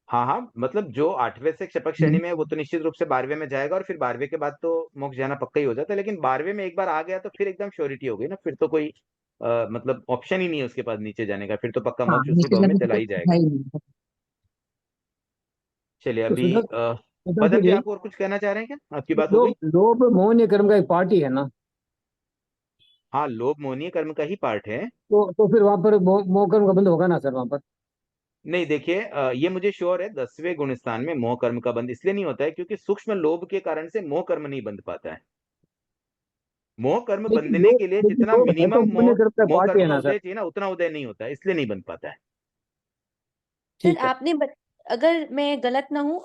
हाँ हाँ, मतलब जो 8वें से क्षपक श्रेणी में है वो तो निश्चित रूप से 12वें में जाएगा, और फिर 12वें के बाद तो मोक्ष जाना पक्का ही हो जाता है। लेकिन 12वें में एक बार आ गया तो फिर एकदम श्योरिटी हो गई ना, फिर तो कोई मतलब ऑप्शन ही नहीं है उसके पास नीचे जाने का, फिर तो पक्का हाँ, मोक्ष उसी नीचे भाव में जाने की चला तो ही है जाएगा। ही नहीं। चलिए, तो अभी सुधांशु पदम जी जी, आप और कुछ कहना चाह रहे हैं क्या? आपकी बात हो गई? लोभ लोभ मोहनीय कर्म का एक पार्ट ही है ना? हाँ, लोभ मोहनीय कर्म का ही पार्ट है। तो फिर वहां पर मोह कर्म का बंद होगा ना सर वहां पर? नहीं, देखिए ये मुझे श्योर है, 10वें गुण स्थान में मोह कर्म का बंध इसलिए नहीं होता है क्योंकि सूक्ष्म लोभ के कारण से मोह कर्म नहीं बंध पाता है। मोह कर्म बंधने के लिए लेकिन जितना लोभ है तो मिनिमम मोहनीय कर्म का मोह पार्ट ही कर्म है में ना सर? उदय चाहिए ना, उतना उदय नहीं होता है, इसलिए नहीं बंध पाता है। सर ठीक है। अगर मैं गलत ना हूँ,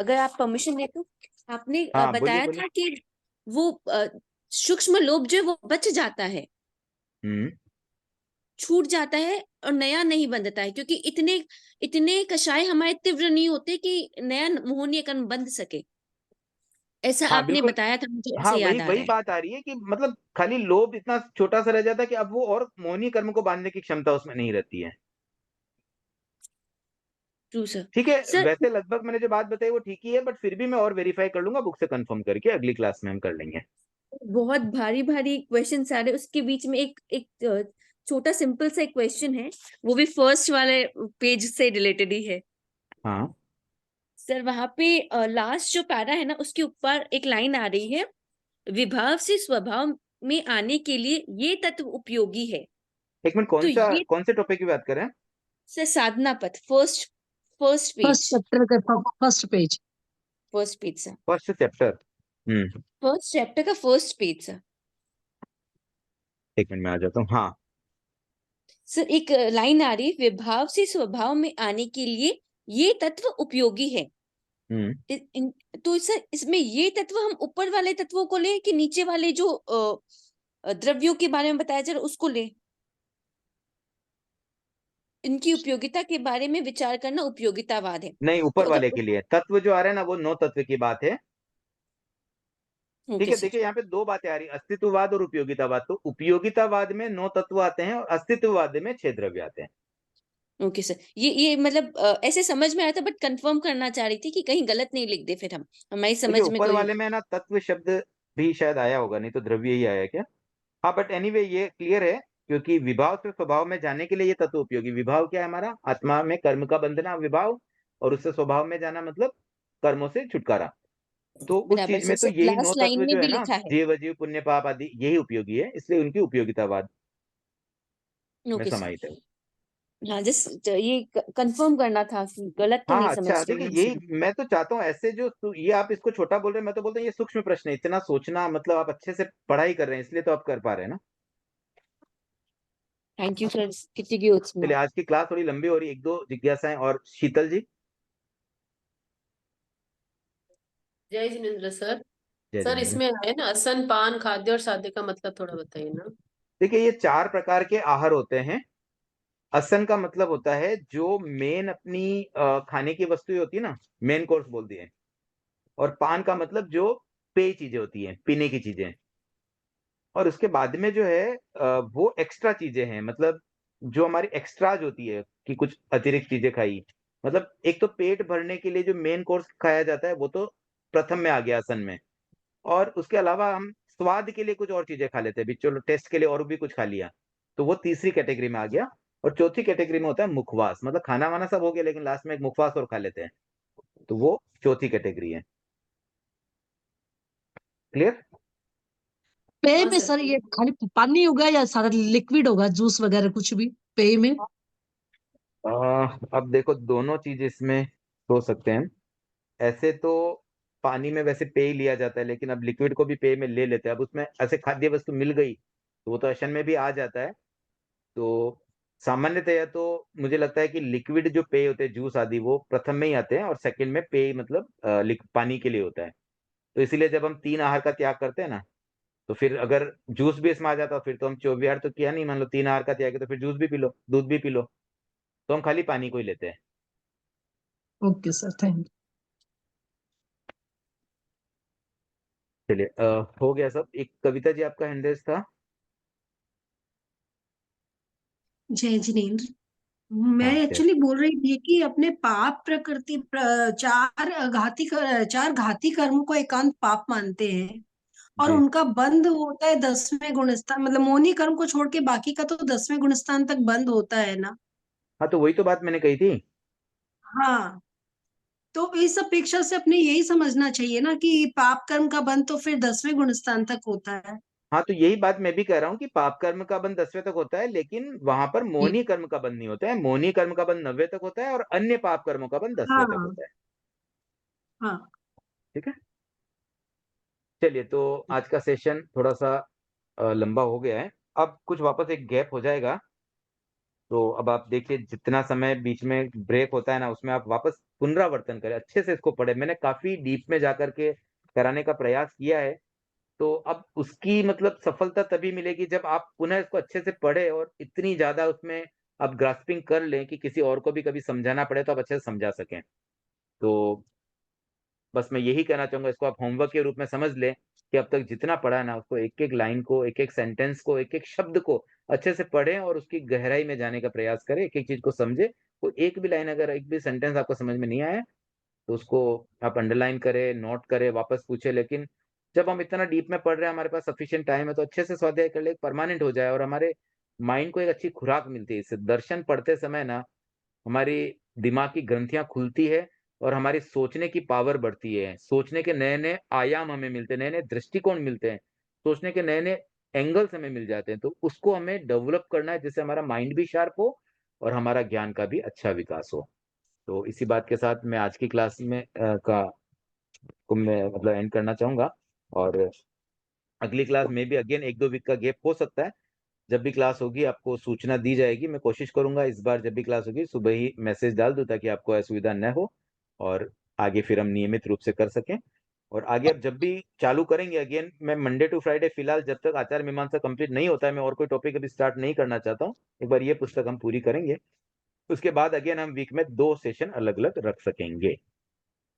अगर आप परमिशन दे तो, आपने हाँ, बोलिए बताया बोलिए। था कि वो सूक्ष्म लोभ जो है वो बच जाता है, हम्म। छूट जाता है, और नया नहीं बंधता है, क्योंकि इतने इतने कषाय हमारे तीव्र नहीं होते कि नया मोहनीय कर्म बंध सके। ऐसा हाँ, आपने बिल्कुल। बताया था, मुझे हाँ, ऐसे वही याद आ वही रहा है। बात आ रही है कि मतलब खाली लोभ इतना छोटा सा रह जाता है कि अब वो और मोहनीय कर्म को बांधने की क्षमता उसमें नहीं रहती है। True sir. ठीक है, सर वैसे लगभग मैंने जो बात बताई वो ठीक ही है, बट फिर भी मैं और वेरीफाई कर लूंगा, बुक से कंफर्म करके अगली क्लास में हम कर लेंगे। बहुत भारी भारी क्वेश्चन आ रहे हैं, उसके बीच में एक एक छोटा सिंपल सा एक क्वेश्चन है, वो भी फर्स्ट वाले पेज से रिलेटेड ही है। हाँ सर वहां पे लास्ट जो पैरा है ना, उसके ऊपर एक लाइन आ रही है, विभाव से स्वभाव में आने के लिए ये तत्व उपयोगी है। एक मिनट, तो ये कौन से टॉपिक की बात कर रहे हैं? Sir Sadhana Path, first first first page, chapter का first page. First page sir, first chapter. Hmm. First chapter का फर्स्ट पेज सर। एक मिनट में आ जाता हूँ। हाँ। सर एक लाइन आ रही है, विभाव से स्वभाव में आने के लिए ये तत्व उपयोगी है। हम्म। तो सर इसमें ये तत्व हम ऊपर वाले तत्वों को लें कि नीचे वाले जो द्रव्यों के बारे में बताया जा रहा है उसको ले, इनकी उपयोगिता के बारे में विचार करना उपयोगितावाद है। नहीं, तो ऊपर अगर वाले के लिए तत्व जो आ रहे हैं ना, वो 9 तत्व की बात है। ठीक ओके है, सर, देखिए यहाँ पे 2 बातें आ रही, अस्तित्ववाद और उपयोगितावाद। तो उपयोगितावाद में 9 तत्व आते हैं और अस्तित्ववाद में 6 द्रव्य आते हैं। ओके सर, ये मतलब ऐसे समझ में आया था, बट कंफर्म करना चाह रही थी कि कहीं गलत नहीं लिख दे फिर हम, हमारी देखिए समझ में ऊपर कोई। वाले में ना तत्व शब्द भी शायद आया होगा, नहीं तो द्रव्य ही आया है क्या? हाँ, बट एनीवे ये क्लियर है, क्योंकि विभाव से स्वभाव में जाने के लिए ये तत्व उपयोगी। विभाव क्या है हमारा? आत्मा में कर्म का बंधना विभाव, और उससे स्वभाव में जाना मतलब कर्मों से छुटकारा। तो उस बराबर चीज में तो सर, यही 9 लास्ट लाइन तत्व में जो है भी ना, लिखा है। जीव अजीव पुण्य पाप आदि, यही उपयोगी है, इसलिए उनकी उपयोगितावाद में ओके सर, समाहित है। हाँ जस्ट ये कंफर्म करना था कि गलत तो हाँ नहीं हाँ, समझ अच्छा रही देखिए, हूँ यही इसलिए। मैं तो चाहता हूँ ऐसे जो ये आप इसको छोटा बोल रहे हैं, मैं तो बोलता हूँ ये सूक्ष्म प्रश्न है। इतना सोचना मतलब आप अच्छे से पढ़ाई कर रहे हैं, इसलिए तो आप कर पा रहे हैं ना। थैंक यू सर, किती चलिए, आज की क्लास थोड़ी लंबी हो रही है, 1-2 जिज्ञासाएं। और शीतल जी। जय जिनेन्द्र सर। जय सर जिनेन्द्र। इसमें है ना असन पान खाद्य और साध्य का मतलब थोड़ा बताइए ना। देखिए, ये 4 प्रकार के आहार होते हैं। असन का मतलब होता है जो मेन अपनी खाने की वस्तुएं होती है ना, मेन कोर्स बोल दिए। और पान का मतलब जो पेय चीजें होती हैं, पीने की चीजें। और उसके बाद में जो है वो एक्स्ट्रा चीजें हैं, मतलब जो हमारी एक्स्ट्राज होती है कि कुछ अतिरिक्त चीजें खाई। मतलब एक तो पेट भरने के लिए जो मेन कोर्स खाया जाता है वो तो प्रथम में आ गया आसन में। और उसके अलावा हम स्वाद के लिए कुछ और चीजें खा लेते हैं भी, चलो टेस्ट के लिए और भी कुछ खा लिया, तो वो तीसरी कैटेगरी में आ गया। और चौथी कैटेगरी में होता है मुखवास, मतलब खाना वाना सब हो गया लेकिन लास्ट में एक मुखवास और खा लेते हैं, तो वो चौथी कैटेगरी है। क्लियर? पेय हाँ में सर। सर ये खाली पानी होगा या सारा लिक्विड होगा, जूस वगैरह कुछ भी पेय में? अब देखो, दोनों चीज इसमें हो सकते हैं। ऐसे तो पानी में वैसे पेय लिया जाता है, लेकिन अब लिक्विड को भी पेय में ले लेते हैं। अब उसमें ऐसे खाद्य वस्तु मिल गई तो वो तो अशन में भी आ जाता है। तो सामान्यतया तो मुझे लगता है कि लिक्विड जो पेय होते हैं, जूस आदि, वो प्रथम में ही आते हैं और सेकंड में पेय मतलब पानी के लिए होता है। तो इसीलिए जब हम 3 आहार का त्याग करते हैं ना, तो फिर अगर जूस भी इसमें आ जाता फिर तो हम 24 आहार तो किया नहीं। मान लो 3 आहार का त्याग है तो फिर जूस भी पी लो, दूध भी पी लो, तो हम खाली पानी को ही लेते हैं। ओके सर, थैंक चलिए, हो गया सब। एक कविता जी आपका हैंड था। जय जिनेन्द्र। मैं हाँ, एक्चुअली बोल रही थी कि अपने पाप प्रकृति चार घाती कर्मों को एकांत पाप मानते हैं, और जी। उनका बंद होता है 10वें गुणस्थान, मतलब मोनी कर्म को छोड़ के बाकी का तो 10वें गुणस्थान तक बंद होता है ना। हाँ, तो वही तो बात मैंने कही थी। हाँ, तो इस अपेक्षा से अपने यही समझना चाहिए ना कि पाप कर्म का बंद तो फिर 10वें गुणस्थान तक होता है। हाँ, तो यही बात मैं भी कह रहा हूँ कि पाप कर्म का बंध 10वें तक होता है, लेकिन वहां पर यू। मोहनी कर्म का बंध नहीं होता है। मोहनी कर्म का बंध 90 तक होता है और अन्य पाप कर्मों का बंध 10वें तक हाँ होता है। हाँ। ठीक है। चलिए, तो आज का सेशन थोड़ा सा लंबा हो गया है। अब कुछ वापस एक गैप हो जाएगा, तो अब आप देखिए जितना समय बीच में ब्रेक होता है ना, उसमें आप वापस पुनरावर्तन करें, अच्छे से इसको पढ़े। मैंने काफी डीप में जाकर के कराने का प्रयास किया है। तो अब उसकी मतलब सफलता तभी मिलेगी जब आप पुनः इसको अच्छे से पढ़े और इतनी ज्यादा उसमें आप ग्रास्पिंग कर लें कि किसी और को भी कभी समझाना पड़े तो आप अच्छे से समझा सकें। तो बस मैं यही कहना चाहूंगा, इसको आप होमवर्क के रूप में समझ लें कि अब तक जितना पढ़ा है ना, उसको एक एक लाइन को, एक एक सेंटेंस को, एक एक शब्द को अच्छे से पढ़ें और उसकी गहराई में जाने का प्रयास करें, एक एक चीज को समझे। तो एक भी लाइन, अगर एक भी सेंटेंस आपको समझ में नहीं आया तो उसको आप अंडरलाइन करें, नोट करें, वापस पूछे। लेकिन जब हम इतना डीप में पढ़ रहे हैं, हमारे पास सफिशिएंट टाइम है, तो अच्छे से स्वाध्याय कर ले, परमानेंट हो जाए और हमारे माइंड को एक अच्छी खुराक मिलती है इससे। दर्शन पढ़ते समय ना हमारी दिमाग की ग्रंथियां खुलती है और हमारी सोचने की पावर बढ़ती है। सोचने के नए नए आयाम हमें मिलते हैं, नए नए दृष्टिकोण मिलते हैं, सोचने के नए नए एंगल्स हमें मिल जाते हैं। तो उसको हमें डेवलप करना है, जिससे हमारा माइंड भी शार्प हो और हमारा ज्ञान का भी अच्छा विकास हो। तो इसी बात के साथ मैं आज की क्लास में को मैं मतलब एंड करना चाहूंगा। और अगली क्लास में भी अगेन 1-2 वीक का गैप हो सकता है। जब भी क्लास होगी आपको सूचना दी जाएगी। मैं कोशिश करूंगा इस बार जब भी क्लास होगी सुबह ही मैसेज डाल दूं ताकि आपको असुविधा न हो और आगे फिर हम नियमित रूप से कर सकें। और आगे अब जब भी चालू करेंगे अगेन, मैं मंडे टू फ्राइडे फिलहाल जब तक आचार मीमांसा कंप्लीट नहीं होता है, मैं और कोई टॉपिक अभी स्टार्ट नहीं करना चाहता हूँ। एक बार ये पुस्तक हम पूरी करेंगे, उसके बाद अगेन हम वीक में 2 सेशन अलग अलग रख सकेंगे।